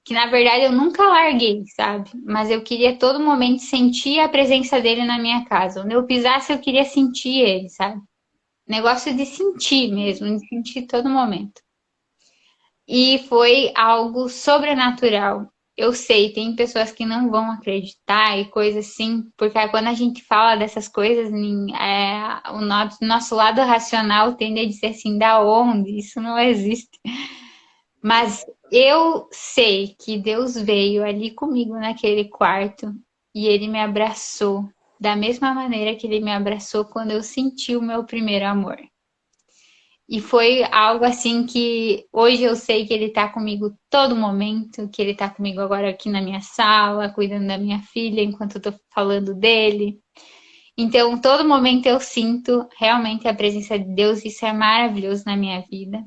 Que na verdade eu nunca larguei, sabe? Mas eu queria todo momento sentir a presença dele na minha casa. Onde eu pisasse, eu queria sentir ele, sabe? Negócio de sentir mesmo, de sentir todo momento. E foi algo sobrenatural. Eu sei, tem pessoas que não vão acreditar e coisas assim, porque quando a gente fala dessas coisas, o nosso lado racional tende a dizer assim, da onde? Isso não existe. Mas eu sei que Deus veio ali comigo naquele quarto e ele me abraçou da mesma maneira que ele me abraçou quando eu senti o meu primeiro amor. E foi algo assim que hoje eu sei que ele tá comigo todo momento, que ele tá comigo agora aqui na minha sala, cuidando da minha filha enquanto eu tô falando dele. Então, todo momento eu sinto realmente a presença de Deus, isso é maravilhoso na minha vida.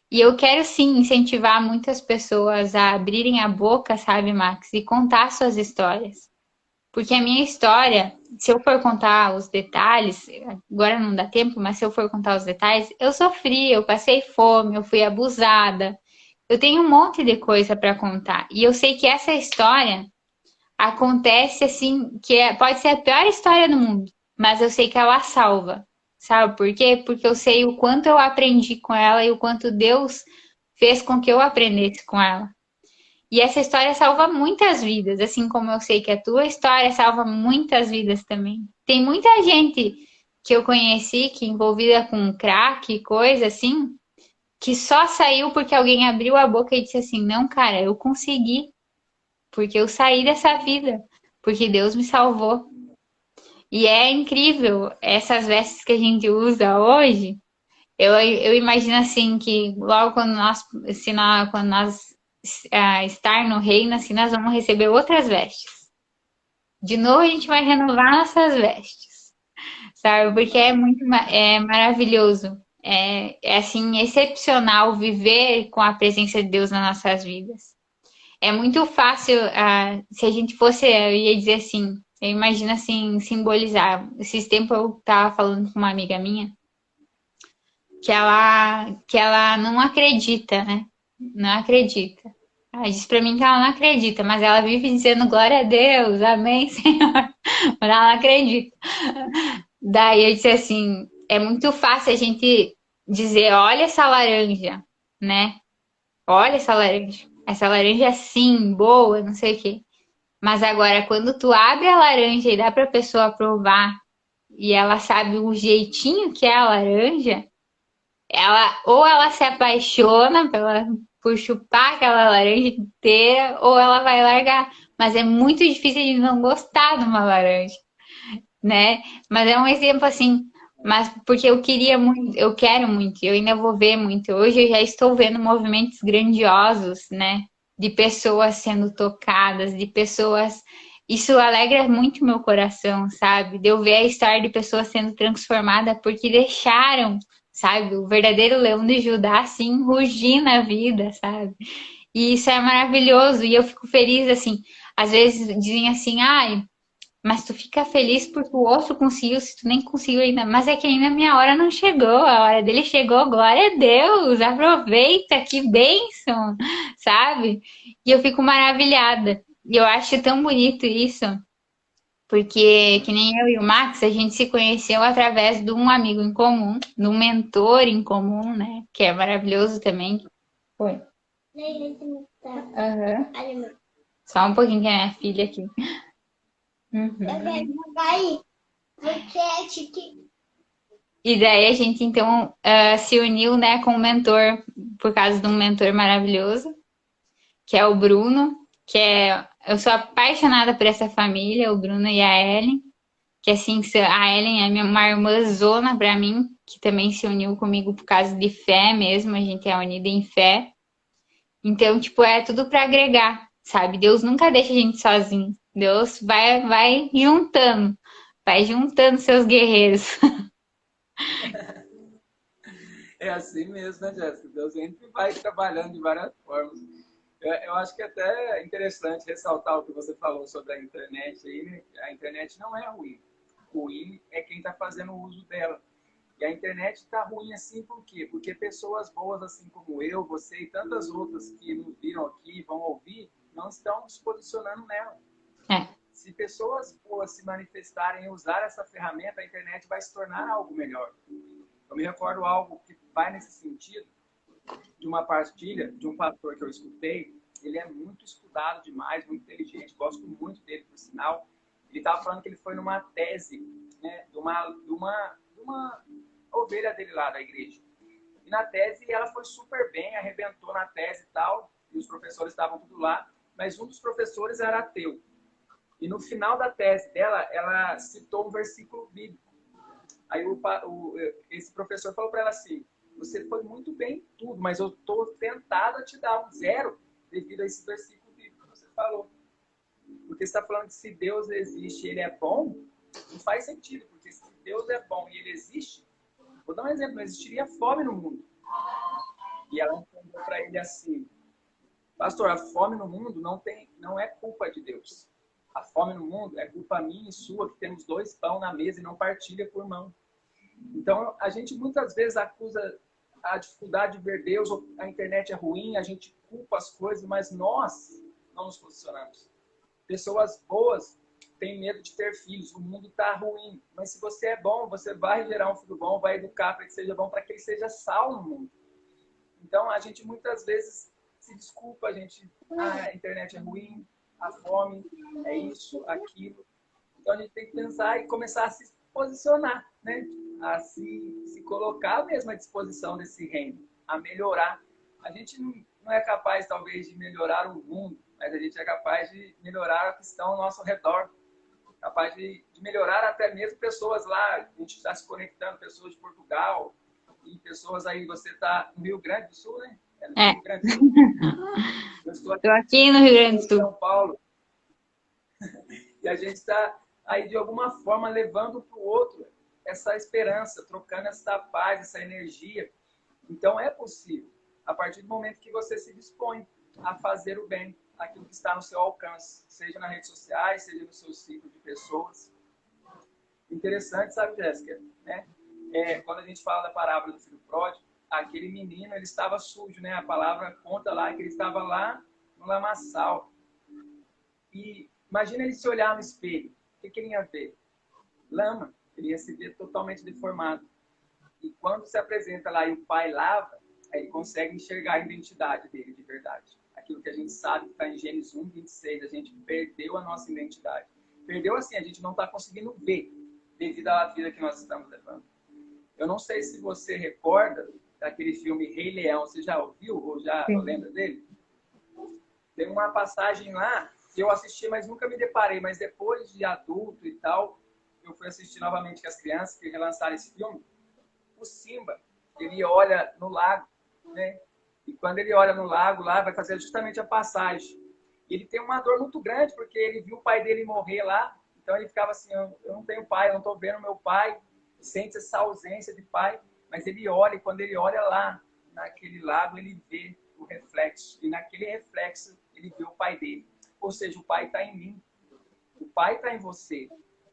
E eu quero sim incentivar muitas pessoas a abrirem a boca, sabe, Max, e contar suas histórias. Porque a minha história, se eu for contar os detalhes, agora não dá tempo, mas se eu for contar os detalhes, eu sofri, eu passei fome, eu fui abusada. Eu tenho um monte de coisa para contar. E eu sei que essa história acontece assim, pode ser a pior história do mundo, mas eu sei que ela salva. Sabe por quê? Porque eu sei o quanto eu aprendi com ela e o quanto Deus fez com que eu aprendesse com ela. E essa história salva muitas vidas, assim como eu sei que a tua história salva muitas vidas também. Tem muita gente que eu conheci que envolvida com crack, coisa assim, que só saiu porque alguém abriu a boca e disse assim: "Não, cara, eu consegui, porque eu saí dessa vida, porque Deus me salvou". E é incrível essas vestes que a gente usa hoje. Eu imagino assim que logo quando nós estar no reino, assim nós vamos receber outras vestes. De novo a gente vai renovar nossas vestes, sabe? Porque é é maravilhoso. É assim excepcional viver com a presença de Deus nas nossas vidas. É muito fácil, se a gente fosse, eu ia dizer assim, eu imagino assim, simbolizar. Esses tempos eu tava falando com uma amiga minha que ela não acredita, né? Não acredita. Ela diz pra mim que ela não acredita, mas ela vive dizendo glória a Deus, amém, Senhor. Mas ela não acredita. Daí eu disse assim, é muito fácil a gente dizer, olha essa laranja, né? Olha essa laranja. Essa laranja é sim, boa, não sei o quê. Mas agora, quando tu abre a laranja e dá pra pessoa provar, e ela sabe o jeitinho que é a laranja, ou ela se apaixona por chupar aquela laranja inteira, ou ela vai largar. Mas é muito difícil de não gostar de uma laranja, né? Mas é um exemplo assim, mas porque eu queria muito, eu quero muito, eu ainda vou ver muito. Hoje eu já estou vendo movimentos grandiosos, né? De pessoas sendo tocadas, de pessoas. Isso alegra muito meu coração, sabe? De eu ver a história de pessoas sendo transformadas porque deixaram, sabe? O verdadeiro leão de Judá, assim, rugir na vida, sabe? E isso é maravilhoso e eu fico feliz, assim. Às vezes dizem assim, ai, mas tu fica feliz porque o outro conseguiu, se tu nem conseguiu ainda. Mas é que ainda a minha hora não chegou, a hora dele chegou, glória a Deus, aproveita, que bênção, sabe? E eu fico maravilhada. E eu acho tão bonito isso, porque que nem eu e o Max, a gente se conheceu através de um amigo em comum, de um mentor em comum, né? Que é maravilhoso também. Foi. Aham. Só um pouquinho que é minha filha aqui. Uhum. E daí a gente então se uniu, né, com o mentor, por causa de um mentor maravilhoso, que é o Bruno, eu sou apaixonada por essa família, o Bruno e a Ellen, que assim, a Ellen é uma irmã zona pra mim, que também se uniu comigo por causa de fé mesmo, a gente é unida em fé. Então, tipo, é tudo pra agregar, sabe? Deus nunca deixa a gente sozinho. Deus vai juntando seus guerreiros. É assim mesmo, né, Jéssica? Deus sempre vai trabalhando de várias formas. Eu acho que até é interessante ressaltar o que você falou sobre a internet aí, né? A internet não é ruim. Ruim é quem está fazendo uso dela. E a internet está ruim assim por quê? Porque pessoas boas assim como eu, você e tantas outras que nos viram aqui, vão ouvir, não estão se posicionando nela. É, Se pessoas boas se manifestarem e usar essa ferramenta, a internet vai se tornar algo melhor. Eu me recordo algo que vai nesse sentido, de uma partilha de um pastor que eu escutei. Ele é muito estudado demais, muito inteligente, gosto muito dele, por sinal. Ele estava falando que ele foi numa tese, né, de uma ovelha dele lá da igreja. E na tese ela foi super bem, arrebentou na tese e tal, e os professores estavam tudo lá, mas um dos professores era ateu. E no final da tese dela, ela citou um versículo bíblico. Aí esse professor falou para ela assim: você foi muito bem em tudo, mas eu estou tentado a te dar um 0 devido a esse versículo bíblico que você falou. Porque você está falando que se Deus existe e ele é bom, não faz sentido, porque se Deus é bom e ele existe, vou dar um exemplo, não existiria fome no mundo. E ela respondeu para ele assim: pastor, a fome no mundo não é culpa de Deus. A fome no mundo é culpa minha e sua, que temos 2 pão na mesa e não partilha por mão. Então, a gente muitas vezes acusa a dificuldade de ver Deus, ou a internet é ruim, a gente culpa as coisas, mas nós não nos posicionamos. Pessoas boas têm medo de ter filhos, o mundo está ruim, mas se você é bom, você vai gerar um filho bom, vai educar para que seja bom, para que ele seja sal no mundo. Então, a gente muitas vezes se desculpa, a internet é ruim, a fome é isso, aquilo. Então, a gente tem que pensar e começar a se posicionar, né? A se colocar mesmo à disposição desse reino, a melhorar. A gente não é capaz, talvez, de melhorar o mundo, mas a gente é capaz de melhorar a que estão ao nosso redor. Capaz de melhorar até mesmo pessoas lá. A gente está se conectando, pessoas de Portugal, e pessoas aí, você está no Rio Grande do Sul, né? É no Rio Grande do Sul. Eu estou aqui no Rio Grande do em Sul. São Paulo. E a gente está aí, de alguma forma, levando para o outro essa esperança, trocando essa paz, essa energia. Então, é possível, a partir do momento que você se dispõe a fazer o bem, aquilo que está no seu alcance, seja nas redes sociais, seja no seu ciclo de pessoas. Interessante, sabe, Jéssica? Né? Quando a gente fala da parábola do filho pródigo, aquele menino, ele estava sujo, né? A palavra conta lá que ele estava lá no lamaçal. E imagina ele se olhar no espelho. O que ele ia ver? Lama. Ele ia se ver totalmente deformado. E quando se apresenta lá e o pai lava, aí ele consegue enxergar a identidade dele de verdade. Aquilo que a gente sabe que está em Gênesis 1:26, a gente perdeu a nossa identidade. Perdeu assim, a gente não está conseguindo ver devido à vida que nós estamos levando. Eu não sei se você recorda daquele filme Rei Leão. Você já ouviu ou já lembra dele? Tem uma passagem lá que eu assisti, mas nunca me deparei. Mas depois de adulto e tal, eu fui assistir novamente com as crianças que relançaram esse filme. O Simba, ele olha no lago, né? E quando ele olha no lago lá, vai fazer justamente a passagem. Ele tem uma dor muito grande, porque ele viu o pai dele morrer lá. Então ele ficava assim: eu não tenho pai, eu não estou vendo meu pai. Sente essa ausência de pai. Mas ele olha, e quando ele olha lá, naquele lago, ele vê o reflexo. E naquele reflexo, ele vê o pai dele. Ou seja, o pai está em mim. O pai está em você.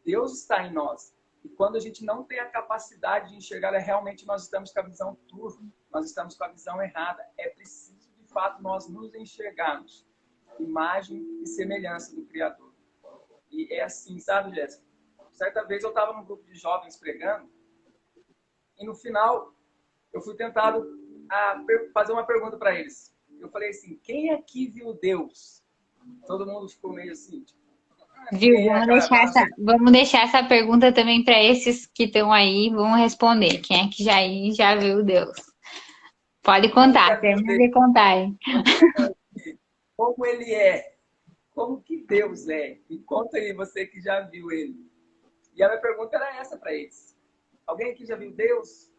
Deus está em nós. E quando a gente não tem a capacidade de enxergar, realmente nós estamos com a visão turva. Nós estamos com a visão errada. É preciso, de fato, nós nos enxergarmos. Imagem e semelhança do Criador. E é assim, sabe, Jéssica? Certa vez eu estava num grupo de jovens pregando. E no final, eu fui tentado a fazer uma pergunta para eles. Eu falei assim: quem aqui viu Deus? Todo mundo ficou meio assim, tipo, Viu? Vamos deixar essa pergunta também para esses que estão aí, vão responder. Quem é que já viu Deus? Pode contar, termina de contar. Como ele é? Como que Deus é? Me conta aí, você que já viu ele. E a minha pergunta era essa para eles. Alguém aqui já viu Deus?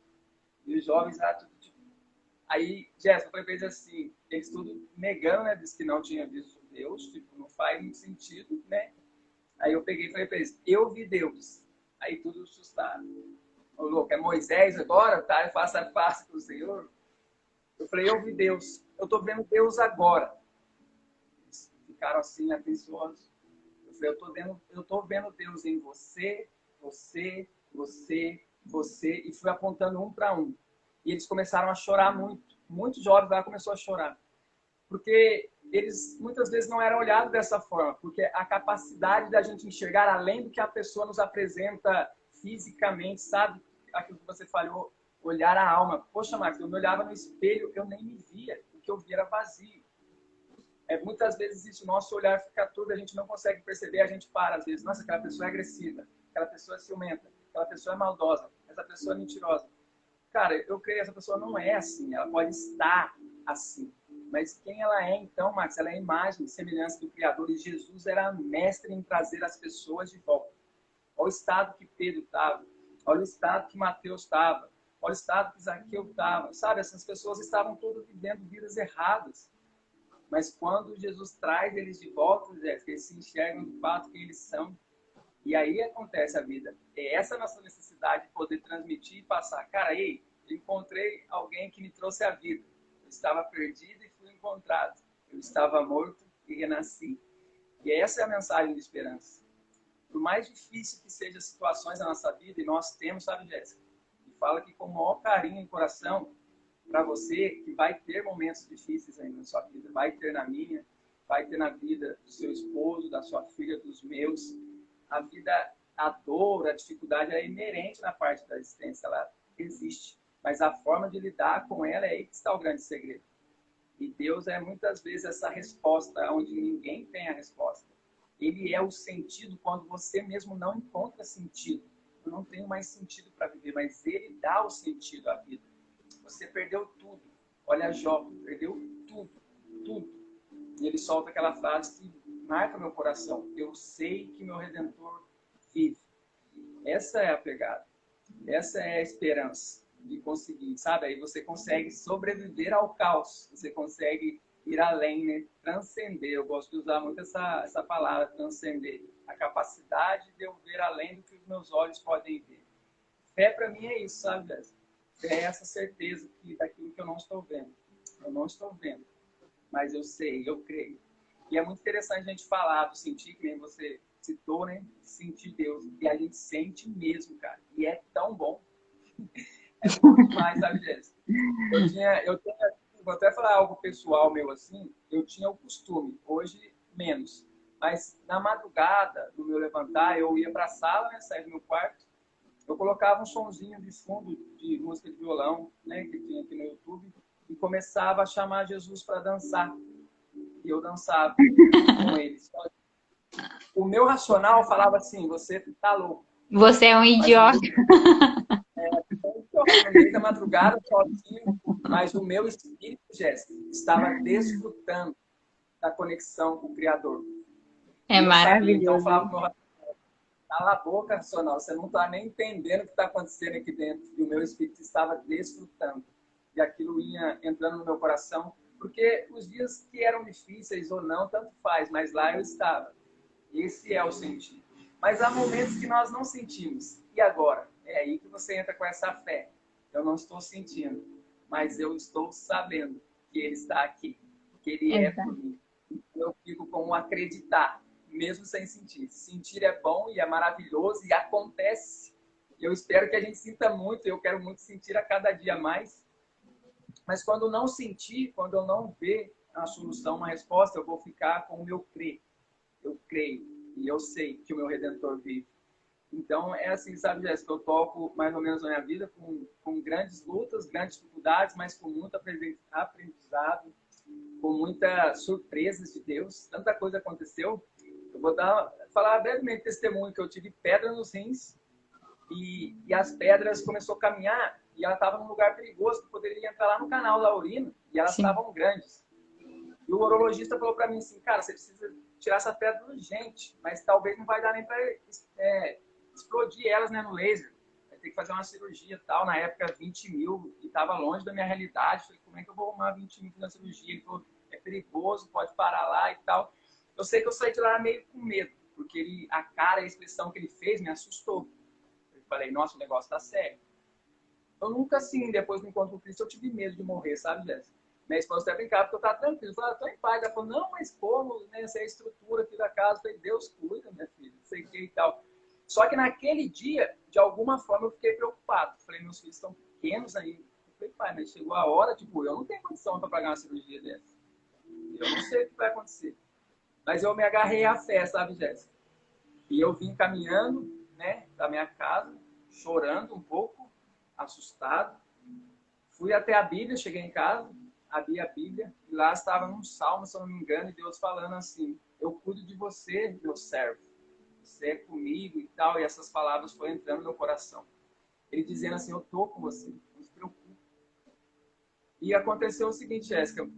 E os jovens lá, tudo tipo... Aí, Jéssica, foi pra eles assim, eles tudo negando, né? Disse que não tinha visto Deus, tipo, não faz muito sentido, né? Aí eu peguei e falei pra eles, eu vi Deus. Aí tudo assustado. Ô, louco, é Moisés agora? Tá, faça a face pro Senhor. Eu falei, eu vi Deus. Eu tô vendo Deus agora. Eles ficaram assim, atenciosos. Eu falei, eu tô vendo Deus em você, você, você, você. E fui apontando um para um. E eles começaram a chorar muito. Muitos jovens lá começaram a chorar. Porque eles muitas vezes não eram olhados dessa forma. Porque a capacidade da gente enxergar além do que a pessoa nos apresenta fisicamente, sabe? Aquilo que você falou, olhar a alma. Poxa, Marcos, eu me olhava no espelho, eu nem me via. O que eu via era vazio. Muitas vezes isso, nosso olhar fica turvo, a gente não consegue perceber, a gente para às vezes. Nossa, aquela pessoa é agressiva, aquela pessoa é ciumenta, aquela pessoa é maldosa, essa pessoa é mentirosa. Cara, eu creio que essa pessoa não é assim, ela pode estar assim. Mas quem ela é então, Max? Ela é a imagem e semelhança do Criador, e Jesus era mestre em trazer as pessoas de volta. Olha o estado que Pedro estava, olha o estado que Mateus estava, olha o estado que Zaqueu estava. Sabe, essas pessoas estavam todas vivendo vidas erradas. Mas quando Jesus traz eles de volta, eles se enxergam de fato quem eles são. E aí acontece a vida. É essa a nossa necessidade de poder transmitir e passar. Cara, ei, eu encontrei alguém que me trouxe a vida. Eu estava perdido e fui encontrado. Eu estava morto e renasci. E essa é a mensagem de esperança. Por mais difícil que sejam as situações da nossa vida, e nós temos, sabe, Jéssica? E fala que com o maior carinho e coração, para você que vai ter momentos difíceis ainda na sua vida, vai ter na minha, vai ter na vida do seu esposo, da sua filha, dos meus. A vida, a dor, a dificuldade é inerente na parte da existência, ela existe. Mas a forma de lidar com ela é aí que está o grande segredo. E Deus é muitas vezes essa resposta onde ninguém tem a resposta. Ele é o sentido quando você mesmo não encontra sentido. Eu não tenho mais sentido para viver, mas Ele dá o sentido à vida. Você perdeu tudo. Olha Jó, perdeu tudo, tudo. E ele solta aquela frase que marca meu coração. Eu sei que meu Redentor vive. Essa é a pegada. Essa é a esperança de conseguir, sabe? Aí você consegue sobreviver ao caos. Você consegue ir além, né? Transcender. Eu gosto de usar muito essa palavra, transcender. A capacidade de eu ver além do que os meus olhos podem ver. Fé para mim é isso, sabe, Jéssica? É essa certeza daquilo que eu não estou vendo. Eu não estou vendo, mas eu sei, eu creio. E é muito interessante a gente falar do sentir, que nem você citou, né? Sentir Deus. E a gente sente mesmo, cara. E é tão bom. É bom demais, sabe, Jéssica? Vou até falar algo pessoal meu assim, eu tinha o costume, hoje menos. Mas na madrugada, no meu levantar, eu ia para a sala, né? Saía do meu quarto, eu colocava um sonzinho de fundo de música de violão, né, que tinha aqui no YouTube, e começava a chamar Jesus para dançar. E eu dançava com eles. O meu racional falava assim, você tá louco. Você é um idiota. No meio da madrugada, sozinho, mas o meu espírito, Jéssica, estava desfrutando da conexão com o Criador. É maravilhoso. Então eu falava pro meu racional, cala a boca, racional, você não está nem entendendo o que está acontecendo aqui dentro. E o meu espírito estava desfrutando. E aquilo ia entrando no meu coração, porque os dias que eram difíceis ou não, tanto faz, mas lá eu estava. Esse é o sentido. Mas há momentos que nós não sentimos. E agora? É aí que você entra com essa fé. Eu não estou sentindo, mas eu estou sabendo que Ele está aqui, que Ele é por mim. Eu fico com um acreditar, mesmo sem sentir. Sentir é bom e é maravilhoso e acontece. Eu espero que a gente sinta muito, eu quero muito sentir a cada dia mais. Mas quando não sentir, quando eu não ver a solução, uma resposta, eu vou ficar com o meu crer. Eu creio e eu sei que o meu Redentor vive. Então, é assim, sabe, Jéssica, eu toco mais ou menos na minha vida com grandes lutas, grandes dificuldades, mas com muito aprendizado, com muitas surpresas de Deus. Tanta coisa aconteceu. Eu vou falar brevemente testemunho que eu tive pedra nos rins e as pedras começou a caminhar e ela estava num lugar perigoso que poderia entrar lá no canal da urina e elas estavam grandes. E o urologista falou para mim assim, cara, você precisa tirar essa pedra urgente, mas talvez não vai dar nem para explodir elas, né, no laser. Vai ter que fazer uma cirurgia e tal. Na época, 20 mil, e estava longe da minha realidade. Falei, como é que eu vou arrumar 20 mil na cirurgia? Ele falou, é perigoso, pode parar lá e tal. Eu sei que eu saí de lá meio com medo, porque a cara e a expressão que ele fez me assustou. Eu falei, nossa, o negócio tá sério. Eu nunca, assim, depois do encontro com Cristo, eu tive medo de morrer, sabe, Jéssica? Minha esposa até brincava porque eu estava tranquilo. Eu falei, tô em paz. Ela falou, não, mas como, né? Essa é a estrutura aqui da casa. Eu falei, Deus cuida, minha filha, não sei o que e tal. Só que naquele dia, de alguma forma, eu fiquei preocupado. Eu falei, meus filhos estão pequenos aí. Eu falei, pai, mas chegou a hora, tipo, eu não tenho condição para pagar uma cirurgia dessa. Eu não sei o que vai acontecer. Mas eu me agarrei à fé, sabe, Jéssica? E eu vim caminhando, né, da minha casa, chorando um pouco, assustado. Fui até a Bíblia, cheguei em casa, abri a Bíblia, e lá estava num salmo, se eu não me engano, e Deus falando assim, eu cuido de você, meu servo. Você é comigo e tal, e essas palavras foram entrando no meu coração. Ele dizendo assim, eu tô com você, não se preocupe. E aconteceu o seguinte, Jéssica,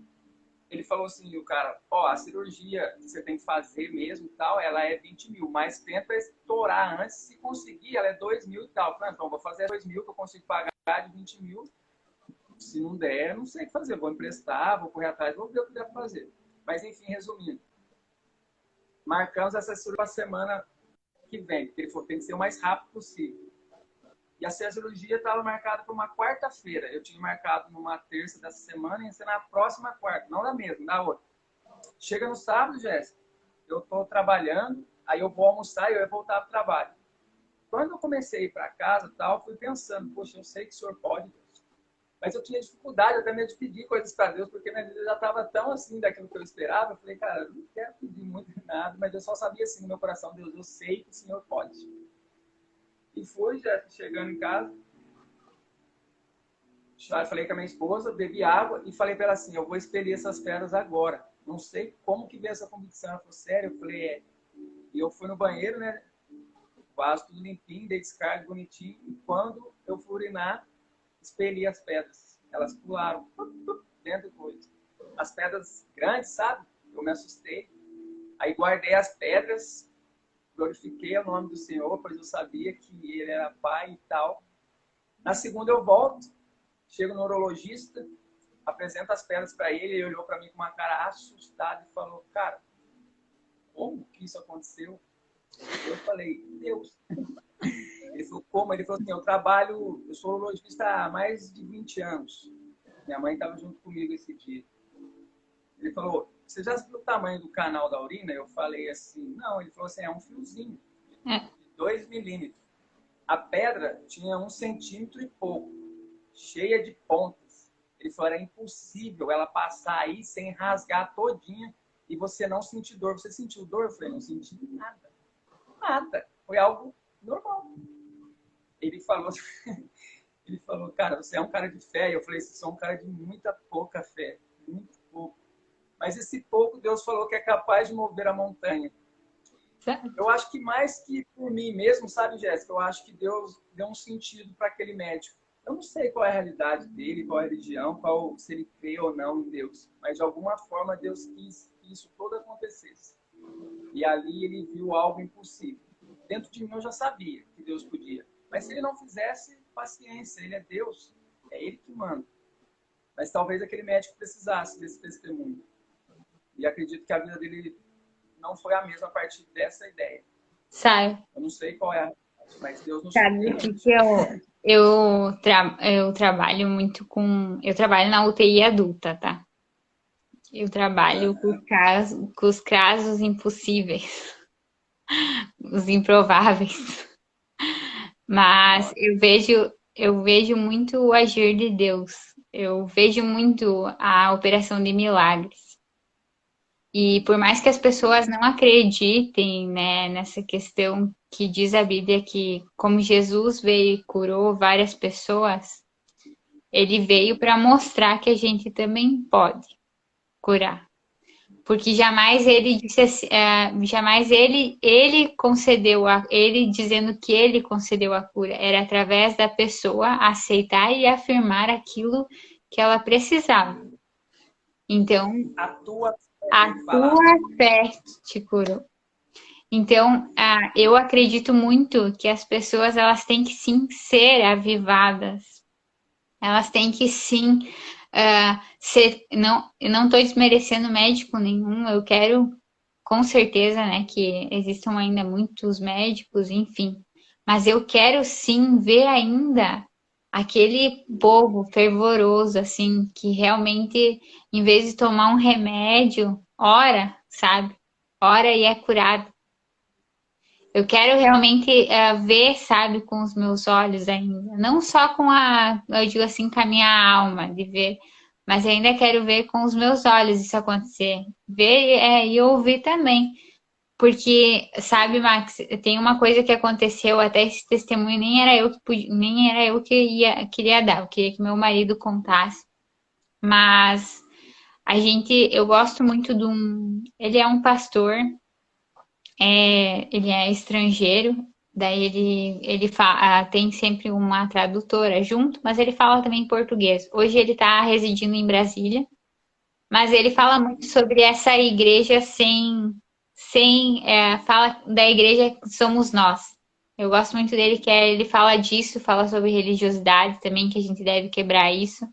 ele falou assim, o cara, ó, a cirurgia que você tem que fazer mesmo e tal, ela é 20 mil, mas tenta estourar antes, se conseguir, ela é 2 mil e tal. Eu falei, então, vou fazer 2 mil que eu consigo pagar de 20 mil. Se não der, não sei o que fazer. Vou emprestar, vou correr atrás, vou ver o que deve fazer. Mas, enfim, resumindo. Marcamos essa cirurgia para a semana que vem, porque ele falou que tem que ser o mais rápido possível. E a cirurgia estava marcada para uma quarta-feira. Eu tinha marcado numa terça dessa semana e ia ser na próxima quarta. Não na mesma, na outra. Chega no sábado, Jéssica, eu estou trabalhando, aí eu vou almoçar e eu ia voltar para o trabalho. Quando eu comecei a ir para casa, tal, fui pensando, poxa, eu sei que o senhor pode, mas eu tinha dificuldade até mesmo de pedir coisas para Deus, porque minha vida já estava tão assim daquilo que eu esperava. Eu falei, cara, eu não quero pedir muito nada, mas eu só sabia assim no meu coração, Deus, eu sei que o Senhor pode. E fui, já chegando em casa, falei com a minha esposa, bebi água e falei para ela assim, eu vou expelir essas pedras agora. Não sei como que veio essa convicção. Ela falou, sério? Eu falei, é. E eu fui no banheiro, né? Vaso tudo limpinho, dei descarga bonitinho. E quando eu fui urinar, expeli as pedras. Elas pularam dentro do coisa. As pedras grandes, sabe? Eu me assustei. Aí guardei as pedras, glorifiquei o nome do Senhor, pois eu sabia que Ele era Pai e tal. Na segunda eu volto, chego no neurologista, apresento as pedras para ele, ele olhou para mim com uma cara assustada e falou, cara, como que isso aconteceu? Eu falei, Deus. Ele falou, como? Ele falou assim, eu sou neurologista há mais de 20 anos. Minha mãe estava junto comigo esse dia. Ele falou, você já viu o tamanho do canal da urina? Eu falei assim, não. Ele falou assim, é um fiozinho de 2 milímetros. A pedra tinha 1 centímetro e pouco, cheia de pontas. Ele falou, era impossível ela passar aí sem rasgar todinha e você não sentir dor. Você sentiu dor? Eu falei, não senti nada. Nada. Foi algo normal. Ele falou, cara, você é um cara de fé. Eu falei, você é um cara de muita pouca fé. Muito pouco. Mas esse pouco, Deus falou que é capaz de mover a montanha. Eu acho que mais que por mim mesmo, sabe, Jéssica? Eu acho que Deus deu um sentido para aquele médico. Eu não sei qual é a realidade dele, qual é a religião, se ele crê ou não em Deus. Mas de alguma forma Deus quis que isso todo acontecesse. E ali ele viu algo impossível. Dentro de mim eu já sabia que Deus podia. Mas se ele não fizesse, paciência, ele é Deus. É ele que manda. Mas talvez aquele médico precisasse desse testemunho. E acredito que a vida dele não foi a mesma a partir dessa ideia. Sabe? Eu não sei qual é, mas Deus nos Sabe o que eu trabalho muito com... Eu trabalho na UTI adulta, tá? Eu trabalho com os casos impossíveis, os improváveis. Mas eu vejo muito o agir de Deus. Eu vejo muito a operação de milagres. E por mais que as pessoas não acreditem, né, nessa questão que diz a Bíblia que como Jesus veio e curou várias pessoas, ele veio para mostrar que a gente também pode curar. Porque jamais ele disse assim, jamais ele concedeu ele dizendo que ele concedeu a cura. Era através da pessoa aceitar e afirmar aquilo que ela precisava. Então, a tua fé te curou. Então, eu acredito muito que as pessoas elas têm que sim ser avivadas. Elas têm que sim ser. Não, eu não estou desmerecendo médico nenhum. Eu quero, com certeza, né, que existam ainda muitos médicos, enfim. Mas eu quero sim ver ainda aquele povo fervoroso, assim, que realmente, em vez de tomar um remédio, ora, sabe? Ora e é curado. Eu quero realmente ver, sabe, com os meus olhos ainda. Não só com eu digo assim, com a minha alma de ver, mas ainda quero ver com os meus olhos isso acontecer. Ver e ouvir também. Porque, sabe, Max, tem uma coisa que aconteceu, até esse testemunho nem era eu que nem era eu que queria dar, eu queria que meu marido contasse. Mas eu gosto muito ele é um pastor, ele é estrangeiro, daí tem sempre uma tradutora junto, mas ele fala também português. Hoje ele está residindo em Brasília, mas ele fala muito sobre essa igreja fala da igreja que somos nós. Eu gosto muito dele, ele fala disso, fala sobre religiosidade também, que a gente deve quebrar isso.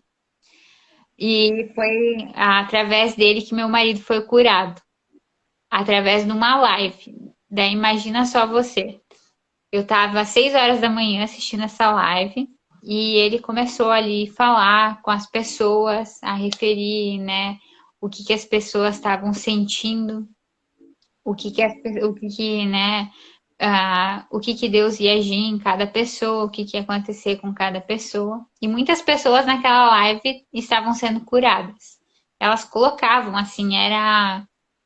E foi através dele que meu marido foi curado, através de uma live. Daí imagina só você. Eu estava às 6 horas da manhã assistindo essa live e ele começou ali a falar com as pessoas, a referir, né, o que que as pessoas estavam sentindo, o que que, o que que, né, o que que Deus ia agir em cada pessoa, o que que ia acontecer com cada pessoa. E muitas pessoas naquela live estavam sendo curadas. Elas colocavam assim,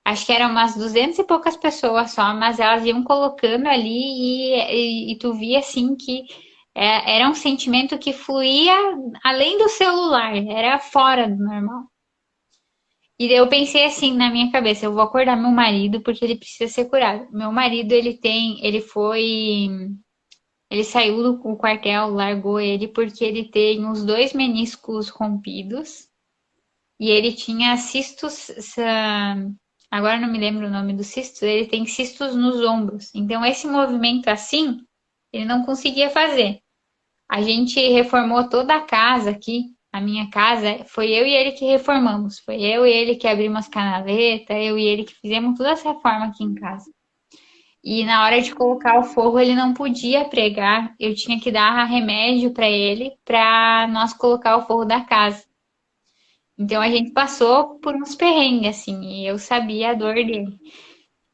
acho que eram umas 200 e poucas pessoas só, mas elas iam colocando ali e tu via assim que era um sentimento que fluía além do celular, era fora do normal. E daí eu pensei assim na minha cabeça, eu vou acordar meu marido porque ele precisa ser curado. Meu marido, ele saiu do quartel, largou ele porque ele tem os dois meniscos rompidos e ele tinha cistos, agora não me lembro o nome dos cistos, ele tem cistos nos ombros. Então esse movimento assim, ele não conseguia fazer. A gente reformou toda a casa aqui. A minha casa, foi eu e ele que reformamos. Foi eu e ele que abrimos as canaletas, eu e ele que fizemos toda essa reforma aqui em casa. E na hora de colocar o forro, ele não podia pregar. Eu tinha que dar remédio para ele, para nós colocar o forro da casa. Então a gente passou por uns perrengues, assim, e eu sabia a dor dele.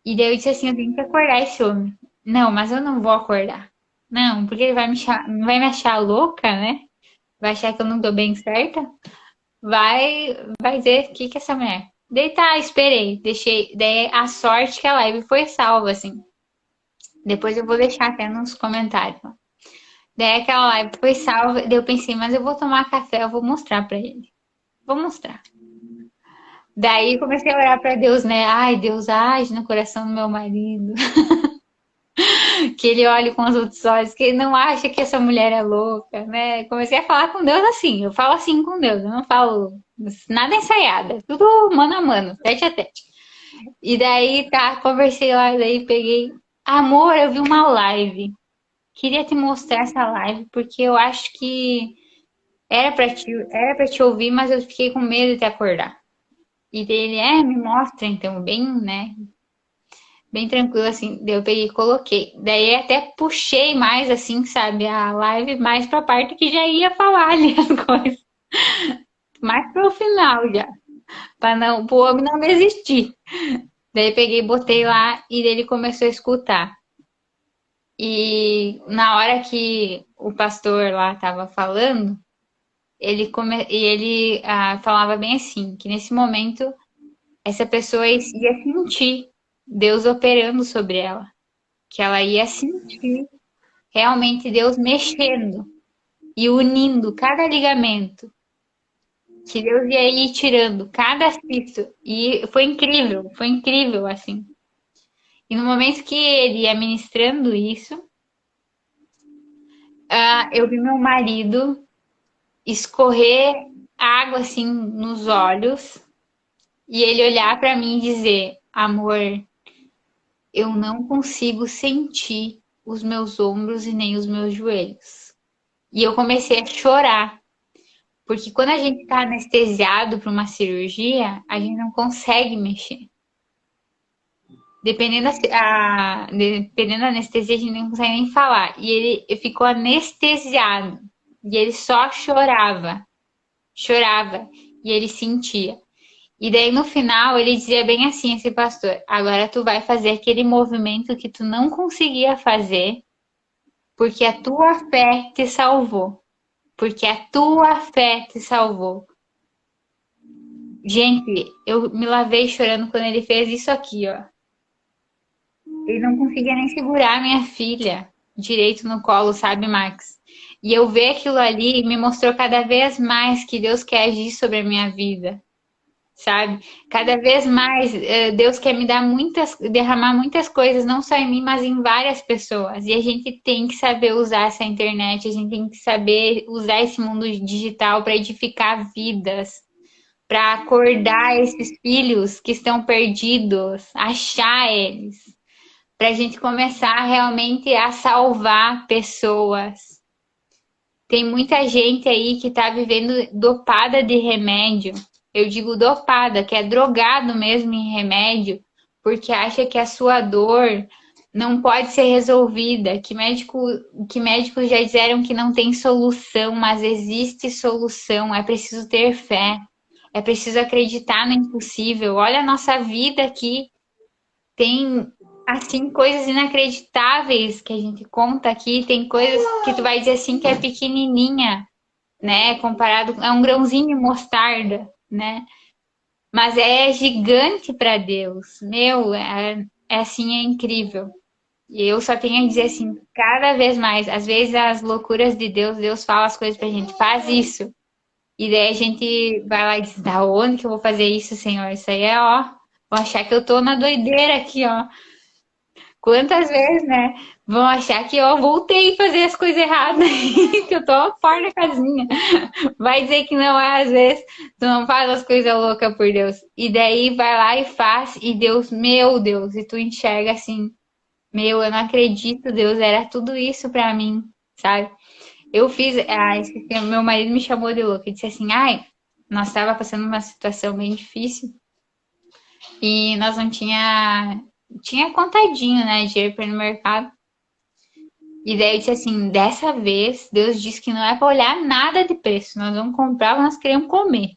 E daí eu disse assim, eu tenho que acordar esse homem. Não, mas eu não vou acordar. Não, porque ele vai me achar louca, né? Vai achar que eu não tô bem certa? Vai dizer o que que é essa mulher. Daí tá, esperei, deixei. Daí a sorte que a live foi salva, assim. Depois eu vou deixar até nos comentários. Daí aquela live foi salva, daí eu pensei, mas eu vou tomar café, eu vou mostrar pra ele. Vou mostrar. Daí comecei a orar pra Deus, né? Ai, Deus, age no coração do meu marido. Que ele olhe com os outros olhos, que ele não acha que essa mulher é louca, né? Comecei a falar com Deus assim, eu falo assim com Deus, eu não falo nada ensaiada, tudo mano a mano, tete a tete. E daí, tá, conversei lá, daí peguei, amor, eu vi uma live, queria te mostrar essa live, porque eu acho que era pra te ouvir, mas eu fiquei com medo de te acordar. E dele, me mostra, então, bem, né, bem tranquilo, assim. Daí eu peguei e coloquei. Daí até puxei mais, assim, sabe, a live mais pra parte que já ia falar ali as coisas. Mais pro final já. Pro homem não desistir. Daí peguei, botei lá e ele começou a escutar. E na hora que o pastor lá tava falando, ele falava bem assim, que nesse momento essa pessoa ia sentir Deus operando sobre ela. Que ela ia sentir realmente Deus mexendo e unindo cada ligamento, que Deus ia ir tirando cada cisto. E foi incrível, assim. E no momento que ele ia ministrando isso, eu vi meu marido escorrer água assim nos olhos e ele olhar para mim e dizer: amor, eu não consigo sentir os meus ombros e nem os meus joelhos. E eu comecei a chorar, porque quando a gente está anestesiado para uma cirurgia, a gente não consegue mexer. Dependendo da anestesia, a gente não consegue nem falar. E ele ficou anestesiado. E ele só chorava. Chorava. E ele sentia. E daí no final ele dizia bem assim, esse pastor, agora tu vai fazer aquele movimento que tu não conseguia fazer, porque a tua fé te salvou. Porque a tua fé te salvou. Gente, eu me lavei chorando quando ele fez isso aqui, ó. Ele não conseguia nem segurar minha filha direito no colo, sabe, Max? E eu ver aquilo ali me mostrou cada vez mais que Deus quer agir sobre a minha vida, sabe? Cada vez mais Deus quer me dar derramar muitas coisas, não só em mim, mas em várias pessoas. E a gente tem que saber usar essa internet, a gente tem que saber usar esse mundo digital para edificar vidas, para acordar esses filhos que estão perdidos, achar eles, para a gente começar realmente a salvar pessoas. Tem muita gente aí que está vivendo dopada de remédio. Eu digo dopada, que é drogado mesmo em remédio, porque acha que a sua dor não pode ser resolvida, que médicos já disseram que não tem solução, mas existe solução, é preciso ter fé, é preciso acreditar no impossível. Olha a nossa vida aqui, tem assim coisas inacreditáveis que a gente conta aqui, tem coisas que tu vai dizer assim que é pequenininha, né, comparado a um grãozinho de mostarda, né? Mas é gigante para Deus. Meu, é assim, é incrível. E eu só tenho a dizer assim, cada vez mais, às vezes as loucuras de Deus, Deus fala as coisas pra gente, faz isso. E daí a gente vai lá e diz, da onde que eu vou fazer isso, Senhor? Isso aí é, ó, vou achar que eu tô na doideira aqui, ó. Quantas vezes, né? Vão achar que eu voltei a fazer as coisas erradas, que eu tô fora da casinha. Vai dizer que não é, às vezes, tu não faz as coisas loucas por Deus. E daí vai lá e faz, e Deus, meu Deus, e tu enxerga assim, meu, eu não acredito, Deus, era tudo isso pra mim, sabe? Eu fiz, meu marido me chamou de louca e disse assim, ai, nós estava passando uma situação bem difícil e nós não tinha contadinho, né, dinheiro para ir no mercado. E daí eu disse assim, dessa vez, Deus disse que não é para olhar nada de preço, nós vamos comprar, nós queremos comer.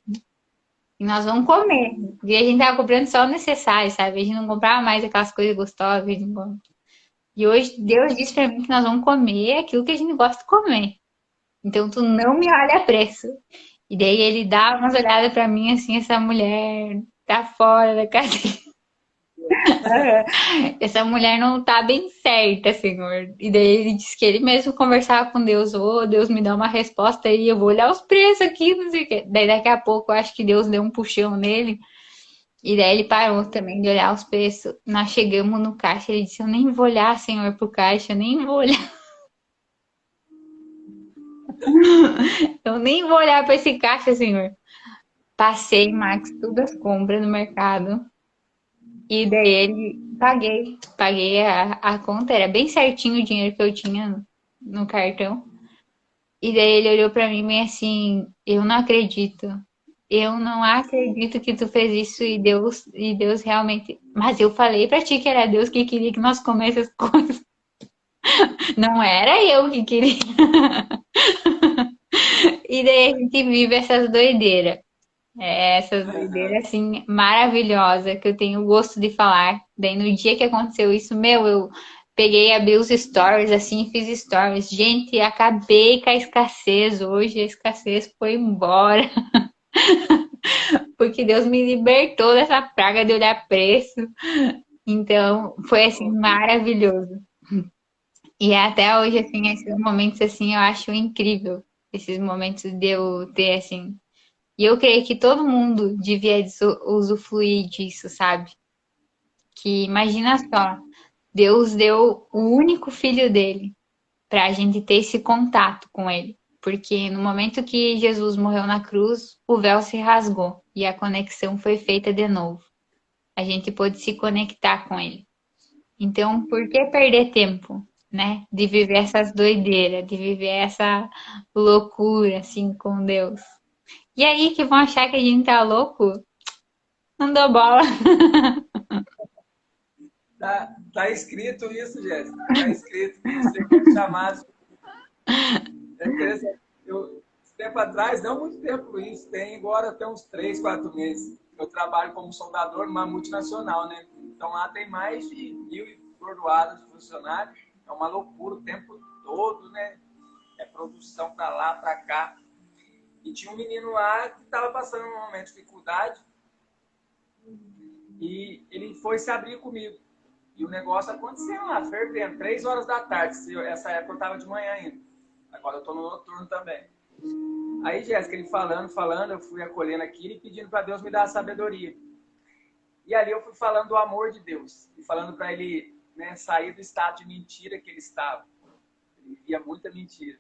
E nós vamos comer. E a gente tava comprando só o necessário, sabe? A gente não comprava mais aquelas coisas gostosas. E hoje Deus disse para mim que nós vamos comer aquilo que a gente gosta de comer. Então tu não me olha a preço. E daí ele dá umas olhadas para mim assim, essa mulher tá fora da cadeia. Essa mulher não tá bem certa, Senhor. E daí ele disse que ele mesmo conversava com Deus, ô, Deus me dá uma resposta aí, eu vou olhar os preços aqui, não sei o quê. Daí daqui a pouco eu acho que Deus deu um puxão nele. E daí ele parou também de olhar os preços. Nós chegamos no caixa, ele disse, eu nem vou olhar, Senhor, pro caixa, eu nem vou olhar. Eu nem vou olhar para esse caixa, Senhor. Passei, Max, todas as compras no mercado. E daí ele paguei a conta, era bem certinho o dinheiro que eu tinha no cartão. E daí ele olhou pra mim bem assim, eu não acredito. Eu não acredito que tu fez isso e Deus realmente. Mas eu falei pra ti que era Deus que queria que nós comêssemos coisas. Não era eu que queria. E daí a gente vive essas doideiras. Essas doideiras, assim, maravilhosa, que eu tenho gosto de falar. Daí, no dia que aconteceu isso, meu, eu peguei, abri os stories, assim, fiz stories. Gente, acabei com a escassez hoje, a escassez foi embora. Porque Deus me libertou dessa praga de olhar preço. Então, foi, assim, maravilhoso. E até hoje, assim, esses momentos, assim, eu acho incrível. Esses momentos de eu ter, assim, e eu creio que todo mundo devia usufruir disso, sabe? Que imagina só, Deus deu o único filho dele para a gente ter esse contato com ele. Porque no momento que Jesus morreu na cruz, o véu se rasgou e a conexão foi feita de novo. A gente pôde se conectar com ele. Então, por que perder tempo, né? De viver essas doideiras, de viver essa loucura, assim, com Deus. E aí que vão achar que a gente tá louco? Não dou bola. Tá escrito isso, Jéssica. Tá escrito que você foi chamado. É interessante. Esse tempo atrás, não muito tempo isso, tem agora até uns 3, 4 meses. Eu trabalho como soldador numa multinacional, né? Então lá tem mais de 1.000 e bordoadas de funcionários. É uma loucura o tempo todo, né? É produção para lá, para cá. E tinha um menino lá que estava passando um momento de dificuldade e ele foi se abrir comigo. E o negócio aconteceu lá, fervendo, 3 horas da tarde. Essa época eu estava de manhã ainda. Agora eu estou no noturno também. Aí, Jéssica, ele falando, eu fui acolhendo aquilo e pedindo para Deus me dar a sabedoria. E ali eu fui falando do amor de Deus. E falando para ele, né, sair do estado de mentira que ele estava. Ele via muita mentira.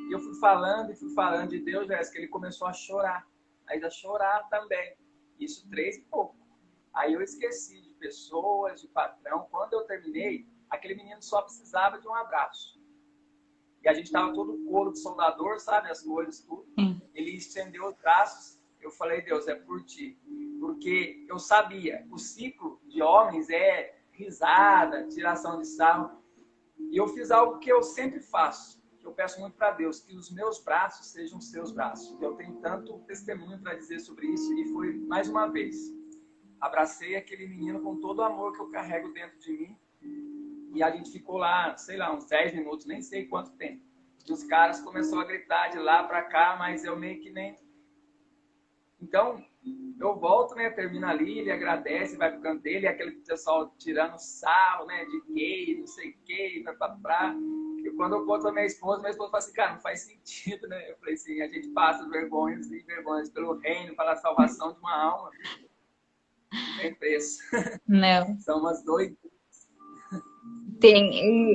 E eu fui falando de Deus, Jéssica, ele começou a chorar. Aí a chorar também. Isso 3 e pouco. Aí eu esqueci de pessoas, de patrão. Quando eu terminei, aquele menino só precisava de um abraço. E a gente estava todo couro de soldador, sabe? As coisas, tudo. Ele estendeu os braços. Eu falei, Deus, é por ti. Porque eu sabia, o ciclo de homens é risada, tiração de sarro. E eu fiz algo que eu sempre faço. Que eu peço muito para Deus, que os meus braços sejam os seus braços. Eu tenho tanto testemunho para dizer sobre isso. E foi, mais uma vez, abracei aquele menino com todo o amor que eu carrego dentro de mim. E a gente ficou lá, sei lá, uns 10 minutos, nem sei quanto tempo. E os caras começaram a gritar de lá para cá, mas eu meio que nem... Então, eu volto, né, termina ali, ele agradece, vai pro canto dele, e aquele pessoal tirando sarro, né, de gay, não sei o que, pra. E quando eu conto a minha esposa fala assim, cara, não faz sentido, né? Eu falei assim, a gente passa vergonhas e vergonhas pelo reino, pela salvação de uma alma. Não tem preço. Não. São umas doidas. Tem,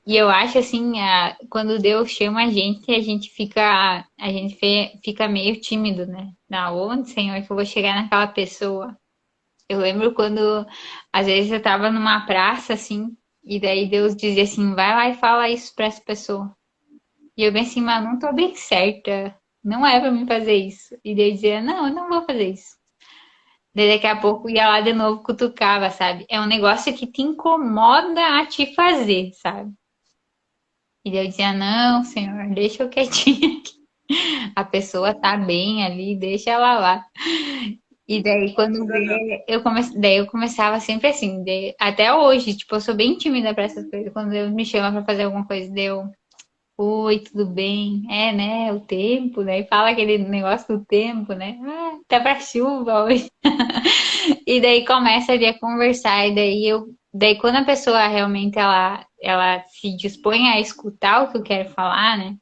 e eu acho assim, quando Deus chama a gente fica meio tímido, né? Na onde, Senhor, que eu vou chegar naquela pessoa? Eu lembro quando, às vezes, eu tava numa praça, assim, e daí Deus dizia assim, vai lá e fala isso pra essa pessoa. E eu bem assim, mas não tô bem certa, não é pra mim fazer isso. E daí dizia, não, eu não vou fazer isso. Daí daqui a pouco ia lá de novo, cutucava, sabe? É um negócio que te incomoda a te fazer, sabe? E daí eu dizia, não, senhor, deixa eu quietinha aqui. A pessoa tá bem ali, deixa ela lá. E daí quando vê, daí eu começava sempre assim, até hoje, tipo, eu sou bem tímida pra essas coisas. Quando Deus me chama pra fazer alguma coisa, deu, oi, tudo bem? É, né? O tempo, né? Fala aquele negócio do tempo, né? Ah, tá pra chuva hoje. E daí começa ali a conversar, daí quando a pessoa realmente ela se dispõe a escutar o que eu quero falar, né?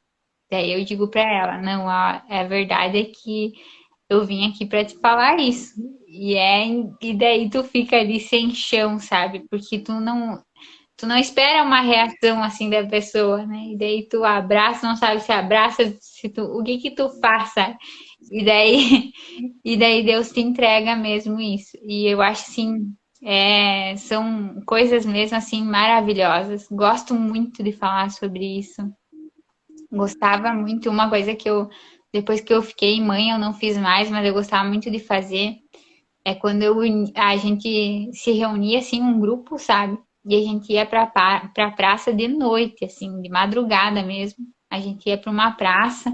Daí eu digo pra ela, não, a verdade é que eu vim aqui pra te falar isso. E daí tu fica ali sem chão, sabe? Porque tu não espera uma reação assim da pessoa, né? E daí tu abraça, não sabe se abraça, o que que tu faz, sabe? E daí, e daí Deus te entrega mesmo isso. E eu acho assim, são coisas mesmo assim maravilhosas. Gosto muito de falar sobre isso. Gostava muito, uma coisa que depois que eu fiquei mãe, eu não fiz mais, mas eu gostava muito de fazer. É quando a gente se reunia assim, um grupo, sabe? E a gente ia pra praça de noite, assim, de madrugada mesmo. A gente ia pra uma praça,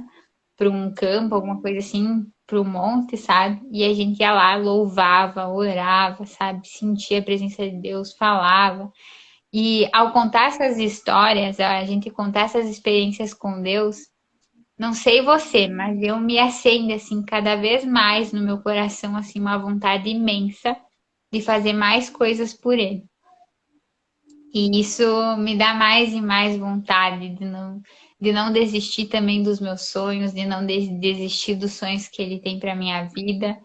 pra um campo, alguma coisa assim, pro monte, sabe? E a gente ia lá, louvava, orava, sabe? Sentia a presença de Deus, falava. E ao contar essas histórias, a gente contar essas experiências com Deus, não sei você, mas eu me acende assim cada vez mais no meu coração assim uma vontade imensa de fazer mais coisas por ele. E isso me dá mais e mais vontade de não desistir também dos meus sonhos, de não desistir dos sonhos que ele tem para minha vida.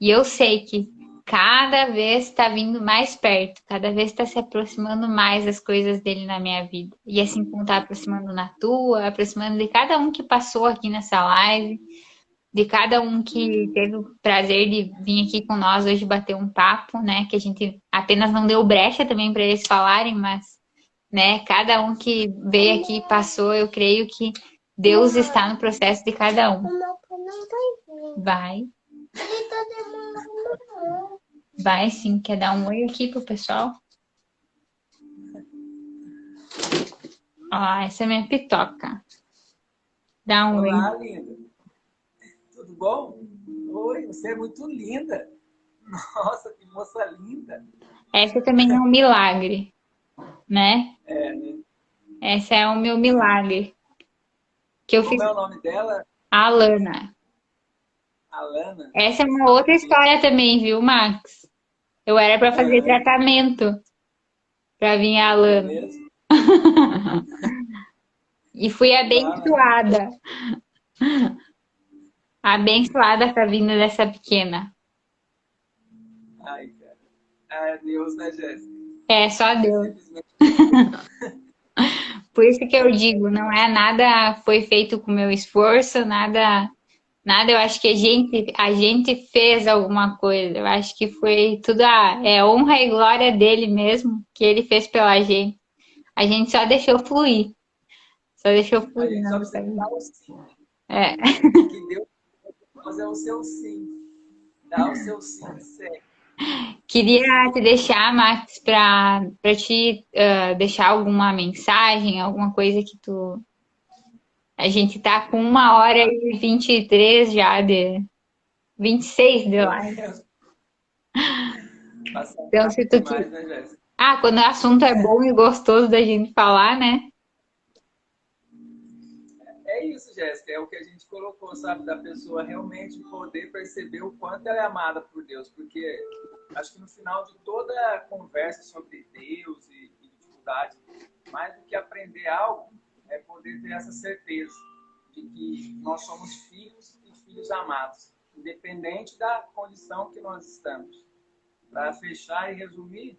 E eu sei que cada vez está vindo mais perto, cada vez está se aproximando mais das coisas dele na minha vida. E assim como está aproximando na tua, aproximando de cada um que passou aqui nessa live. de cada um que teve o prazer de vir aqui com nós hoje bater um papo, né? Que a gente apenas não deu brecha também para eles falarem, mas, né? Cada um que veio aqui e passou, eu creio que Deus está no processo de cada um. Vai, vai sim. Quer dar um oi aqui pro pessoal? Ó, essa é minha pitoca. Dá um oi. Olá, linda. Tudo bom? Oi, você é muito linda. Nossa, que moça linda. Essa também é um milagre, né? É, né? Essa é o meu milagre. Que eu fiz Como é o nome dela? a Alana. Alana? Essa é uma outra história também, viu, Max? Eu era para fazer Aham, tratamento para vir a é Alana. mesmo? E fui Fala. abençoada. Abençoada com a vinda dessa pequena. Ai, cara. É Deus, né, Jéssica? É, só É Deus. simplesmente. Por isso que eu digo, não é nada foi feito com meu esforço, nada, eu acho que a gente fez alguma coisa. Eu acho que foi tudo é honra e glória dele mesmo, que ele fez pela gente. A gente só deixou fluir. Só deixou A fluir gente na só nossa precisa vida. dar o sim. É. O que Deus quer fazer é o seu sim. Dá o seu sim, segue. Queria te deixar, Max, para te deixar alguma mensagem, alguma coisa que tu. A gente tá com 1h23 já de 26 de Meu live. Deus, passa Então, se rápido tu demais, que. né, Jéssica? Ah, quando o assunto é bom e gostoso da gente falar, né? É isso, Jéssica, é o que a gente colocou, sabe, da pessoa realmente poder perceber o quanto ela é amada por Deus, porque acho que no final de toda a conversa sobre Deus e dificuldade, mais do que aprender algo, é poder ter essa certeza de que nós somos filhos e filhos amados, independente da condição que nós estamos. Para fechar e resumir,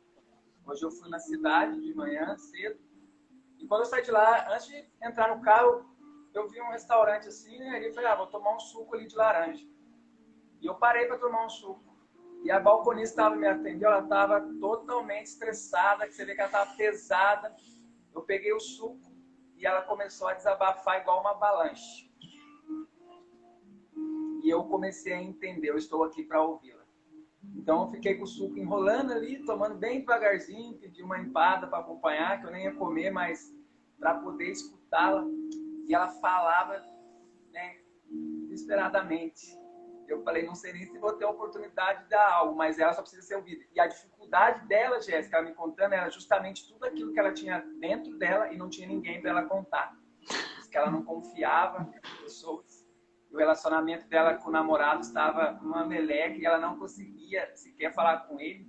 hoje eu fui na cidade de manhã cedo, e quando eu saí de lá, antes de entrar no carro, eu vi um restaurante assim, né? E eu falei, vou tomar um suco ali de laranja. E eu parei para tomar um suco. E a balconista estava me atendendo, ela estava totalmente estressada, que você vê que ela estava pesada. Eu peguei o suco e ela começou a desabafar igual uma avalanche. E eu comecei a entender, eu estou aqui para ouvi-la. Então eu fiquei com o suco enrolando ali, tomando bem devagarzinho, pedi uma empada para acompanhar, que eu nem ia comer, mas para poder escutá-la. E ela falava, né, desesperadamente. Eu falei, não sei nem se vou ter a oportunidade de dar algo, mas ela só precisa ser ouvida. E a dificuldade dela, Jéssica, ela me contando, era justamente tudo aquilo que ela tinha dentro dela e não tinha ninguém para ela contar. Diz que ela não confiava em pessoas. O relacionamento dela com o namorado estava numa meleca e ela não conseguia sequer falar com ele.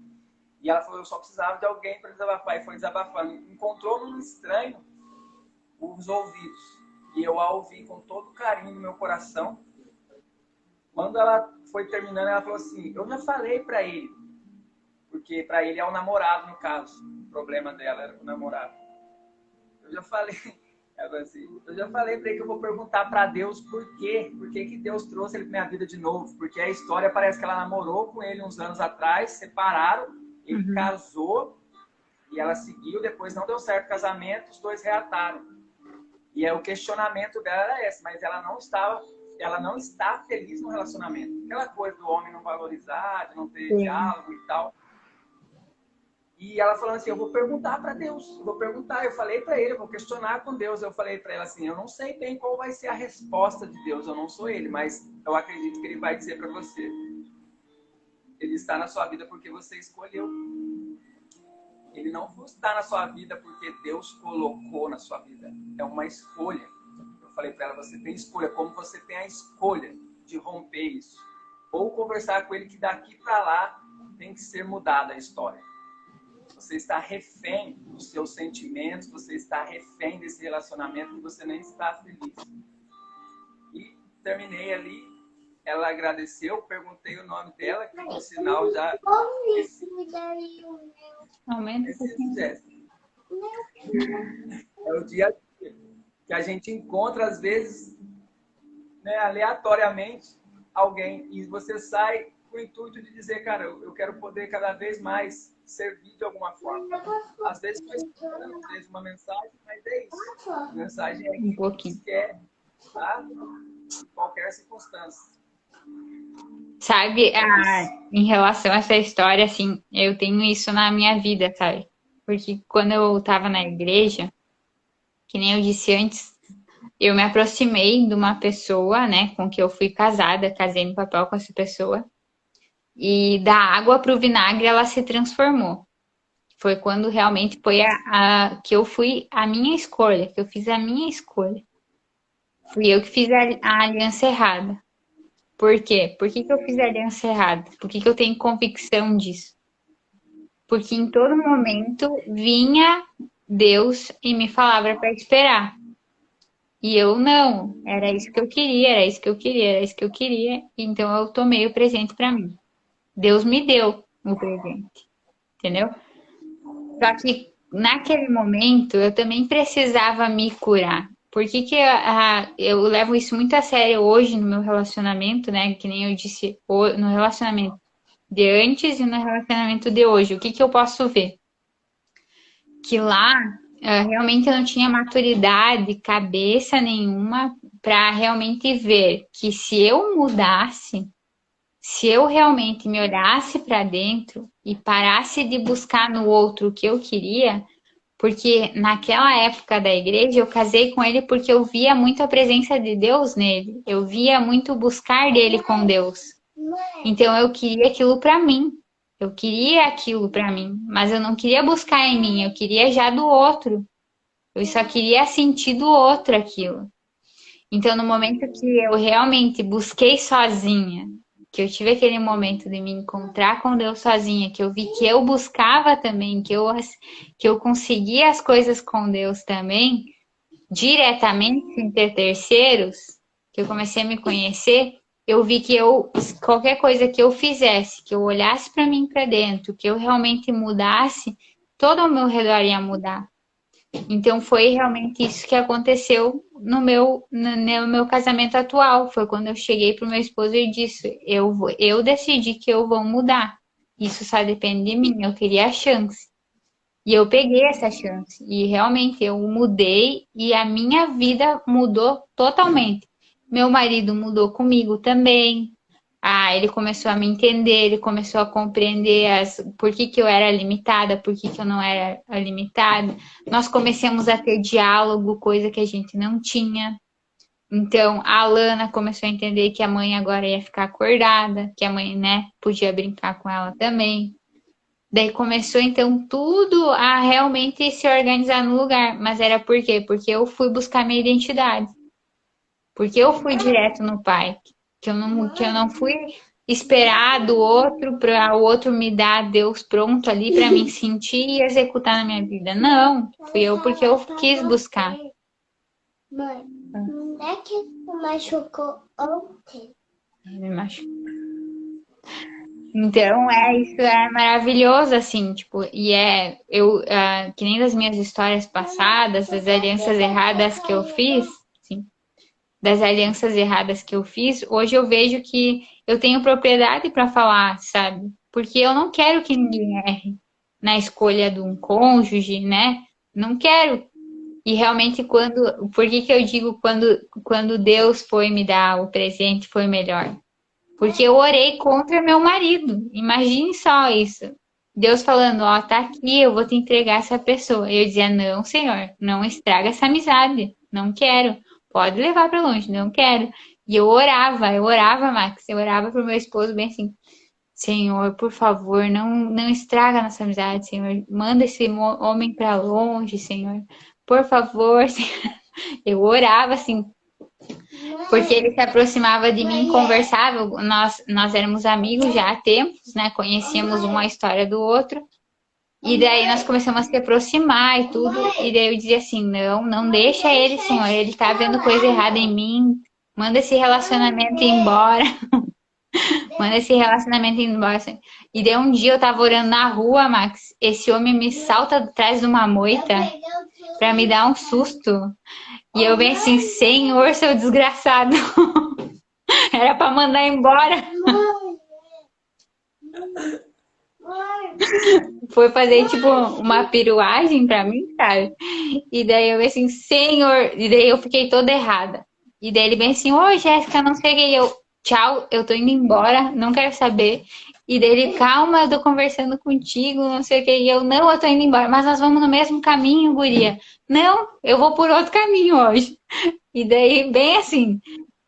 E ela falou, eu só precisava de alguém para desabafar. E foi desabafando. Encontrou num estranho os ouvidos. E eu a ouvi com todo carinho no meu coração. Quando ela foi terminando, ela falou assim, eu já falei para ele, porque para ele é o namorado, no caso. O problema dela era com o namorado. Eu já falei, ela falou assim, eu já falei para ele que eu vou perguntar para Deus por quê. Por que Deus trouxe ele para minha vida de novo? Porque a história parece que ela namorou com ele uns anos atrás, separaram, ele casou e ela seguiu, depois não deu certo o casamento, os dois reataram. E o questionamento dela era esse, mas ela não está feliz no relacionamento. Aquela coisa do homem não valorizar, de não ter diálogo e tal. E ela falando assim, eu vou perguntar para Deus, eu vou perguntar. Eu falei para ele, eu vou questionar com Deus. Eu falei para ela assim, eu não sei bem qual vai ser a resposta de Deus, eu não sou ele, mas eu acredito que ele vai dizer para você. Ele está na sua vida porque você escolheu. Ele não está na sua vida porque Deus colocou na sua vida. É uma escolha. Eu falei para ela, você tem escolha, como você tem a escolha de romper isso. Ou conversar com ele que daqui para lá tem que ser mudada a história. Você está refém dos seus sentimentos, você está refém desse relacionamento que você nem está feliz. E terminei ali, ela agradeceu, perguntei o nome dela, que por sinal já... Aumenta um pouquinho. É o dia a dia que a gente encontra, às vezes, né, aleatoriamente, alguém e você sai com o intuito de dizer, cara, eu quero poder cada vez mais servir de alguma forma. Às vezes foi escutando, às vezes uma mensagem, mas é isso. A mensagem é Um que pouquinho. Deus quer, tá? Em qualquer circunstância. Sabe, em relação a essa história, assim, eu tenho isso na minha vida, sabe? Porque quando eu tava na igreja, que nem eu disse antes, eu me aproximei de uma pessoa, né, com que eu fui casada, casei no papel com essa pessoa, e da água pro vinagre ela se transformou. Foi quando realmente foi que eu fui a minha escolha, que eu fiz a minha escolha. Fui eu que fiz a aliança errada. Por quê? Por que que eu fiz a aliança errada? Por que que eu tenho convicção disso? Porque em todo momento vinha Deus e me falava para esperar. E eu não, era isso que eu queria, era isso que eu queria, era isso que eu queria. Então eu tomei o presente para mim. Deus me deu o presente, entendeu? Só que naquele momento eu também precisava me curar. Por que que eu levo isso muito a sério hoje no meu relacionamento, né? Que nem eu disse, no relacionamento de antes e no relacionamento de hoje. O que que eu posso ver? Que lá realmente eu não tinha maturidade, cabeça nenhuma para realmente ver que se eu mudasse, se eu realmente me olhasse para dentro e parasse de buscar no outro o que eu queria, porque naquela época da igreja eu casei com ele porque eu via muito a presença de Deus nele, eu via muito o buscar dele com Deus. Então eu queria aquilo para mim. Eu queria aquilo para mim, mas eu não queria buscar em mim, eu queria já do outro. Eu só queria sentir do outro aquilo. Então, no momento que eu realmente busquei sozinha, que eu tive aquele momento de me encontrar com Deus sozinha, que eu vi que eu buscava também, que eu conseguia as coisas com Deus também, diretamente, sem ter terceiros, que eu comecei a me conhecer, eu vi que qualquer coisa que eu fizesse, que eu olhasse para mim para dentro, que eu realmente mudasse, todo ao meu redor ia mudar. Então foi realmente isso que aconteceu no meu casamento atual. Foi quando eu cheguei pro meu esposo e disse: eu decidi que eu vou mudar. Isso só depende de mim. Eu queria a chance. E eu peguei essa chance. E realmente eu mudei e a minha vida mudou totalmente. Meu marido mudou comigo também. Ele começou a me entender, ele começou a compreender por que que eu era limitada, por que que eu não era limitada. Nós começamos a ter diálogo, coisa que a gente não tinha. Então, a Alana começou a entender que a mãe agora ia ficar acordada, que a mãe, né, podia brincar com ela também. Daí começou, então, tudo a realmente se organizar no lugar. Mas era por quê? Porque eu fui buscar minha identidade. Porque eu fui direto no pai. Que eu não fui esperar do outro para o outro me dar Deus pronto ali para mim sentir e executar na minha vida. Não, fui eu porque eu quis buscar. Mãe, não é que tu machucou ontem? Me machucou. Então, isso é maravilhoso, assim, tipo, que nem das minhas histórias passadas, das alianças erradas que eu fiz, assim, das alianças erradas que eu fiz, hoje eu vejo que eu tenho propriedade para falar, sabe? Porque eu não quero que ninguém erre na escolha de um cônjuge, né? Não quero. E realmente por que que eu digo quando Deus foi me dar o presente foi melhor? Porque eu orei contra meu marido. Imagine só isso. Deus falando, ó, tá aqui, eu vou te entregar essa pessoa. E eu dizia, não, Senhor, não estraga essa amizade. Não quero. Pode levar para longe, não quero. E eu orava, Max, eu orava pro meu esposo bem assim, Senhor, por favor, não estraga nossa amizade, Senhor. Manda esse homem para longe, Senhor. Por favor, Senhor. Eu orava assim, porque ele se aproximava de mim, conversava, nós éramos amigos já há tempos, né? Conhecíamos uma a história do outro. E daí nós começamos a se aproximar e tudo. E daí eu dizia assim, não deixa ele, Senhor. Ele tá vendo coisa errada em mim. Manda esse relacionamento embora. Manda esse relacionamento embora. Assim. E daí um dia eu tava orando na rua, Max. Esse homem me salta atrás de uma moita pra me dar um susto. E eu venho assim, Senhor, seu desgraçado. Era pra mandar embora. Foi fazer, tipo, uma piruagem pra mim, sabe? E daí eu assim, Senhor... E daí eu fiquei toda errada. E daí ele bem assim, ô, Jéssica, não sei o que. E eu, tchau, eu tô indo embora, não quero saber. E daí ele, calma, eu tô conversando contigo, não sei o que. E eu, não, eu tô indo embora. Mas nós vamos no mesmo caminho, guria. Não, eu vou por outro caminho hoje. E daí, bem assim...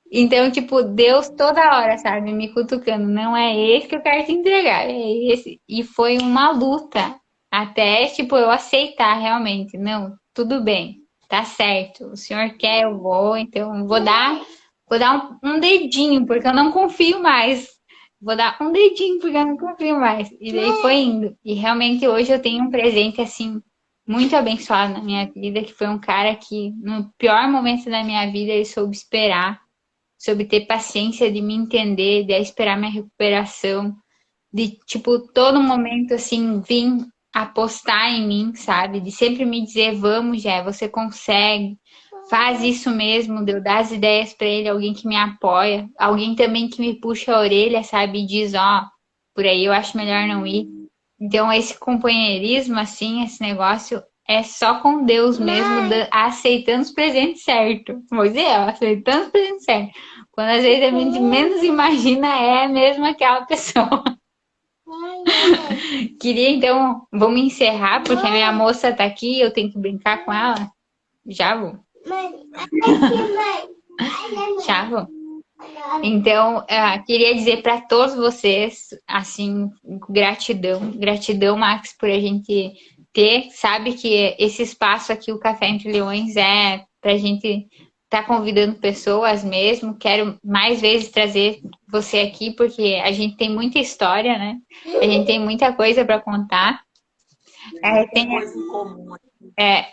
Então, tipo, Deus toda hora, sabe, me cutucando. Não é esse que eu quero te entregar, é esse. E foi uma luta até, tipo, eu aceitar realmente. Não, tudo bem, tá certo. O senhor quer, eu vou, então vou dar um dedinho, porque eu não confio mais. Vou dar um dedinho, porque eu não confio mais. E daí foi indo. E realmente hoje eu tenho um presente, assim, muito abençoado na minha vida, que foi um cara que, no pior momento da minha vida, ele soube esperar, sobre ter paciência de me entender, de esperar minha recuperação, de, tipo, todo momento, assim, vir apostar em mim, sabe? De sempre me dizer, vamos, Jé, você consegue, faz isso mesmo, de eu dar as ideias para ele, alguém que me apoia, alguém também que me puxa a orelha, sabe? E diz, ó, por aí eu acho melhor não ir. Então, esse companheirismo, assim, esse negócio é só com Deus mesmo, aceitando os presentes certos. Moisés, aceitando os presentes certos. Quando às vezes a gente menos imagina, é mesmo aquela pessoa. Queria, então, vamos encerrar, porque a minha moça tá aqui, eu tenho que brincar com ela. Já vou. Já vou. Então, queria dizer para todos vocês, assim, gratidão. Gratidão, Max, por a gente ter. Sabe que esse espaço aqui, o Café Entre Leões, é para a gente estar convidando pessoas mesmo. Quero mais vezes trazer você aqui, porque a gente tem muita história, né? A gente tem muita coisa para contar.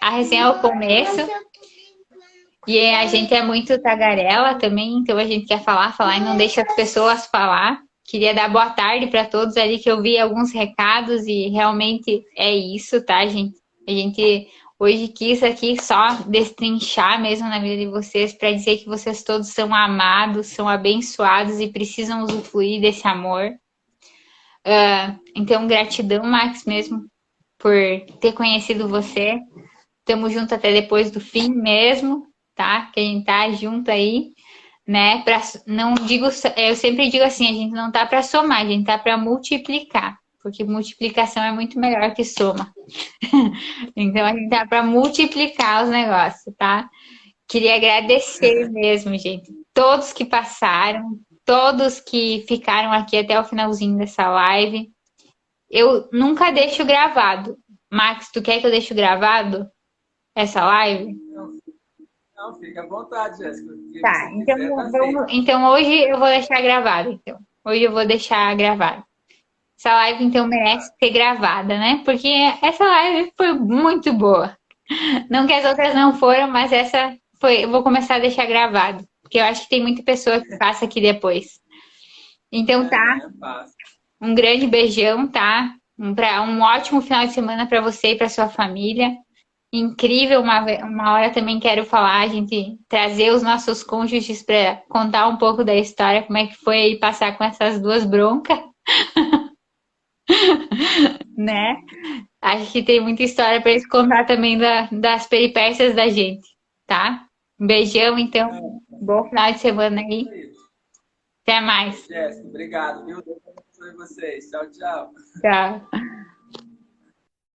A resenha é o começo. E a gente é muito tagarela também, então a gente quer falar e não deixa as pessoas falar. Queria dar boa tarde para todos ali, que eu vi alguns recados e realmente é isso, tá, gente? A gente hoje quis aqui só destrinchar mesmo na vida de vocês para dizer que vocês todos são amados, são abençoados e precisam usufruir desse amor. Então, gratidão, Max, mesmo, por ter conhecido você. Tamo junto até depois do fim mesmo, tá? Que a gente tá junto aí, né? Não digo, eu sempre digo assim, a gente não tá para somar, a gente tá para multiplicar, porque multiplicação é muito melhor que soma. Então a gente tá para multiplicar os negócios, tá? Queria agradecer mesmo, gente, todos que passaram, todos que ficaram aqui até o finalzinho dessa live. Eu nunca deixo gravado. Max, tu quer que eu deixe gravado essa live? Não, fica à vontade, Jéssica. Tá, então hoje eu vou deixar gravado, então. Hoje eu vou deixar gravado. Essa live, então, merece ser gravada, né? Porque essa live foi muito boa. Não que as outras não foram, mas essa foi... Eu vou começar a deixar gravado. Porque eu acho que tem muita pessoa que passa aqui depois. Então, tá. Um grande beijão, tá? Um ótimo final de semana para você e para sua família. Incrível, uma hora também quero falar, a gente trazer os nossos cônjuges para contar um pouco da história, como é que foi passar com essas duas broncas, né? Acho que tem muita história para eles contar também das peripécias da gente, tá? Um beijão, então, bom final de semana aí. Até mais. Jéssica, obrigado, viu? Deus abençoe vocês. Tchau, tchau. Tchau.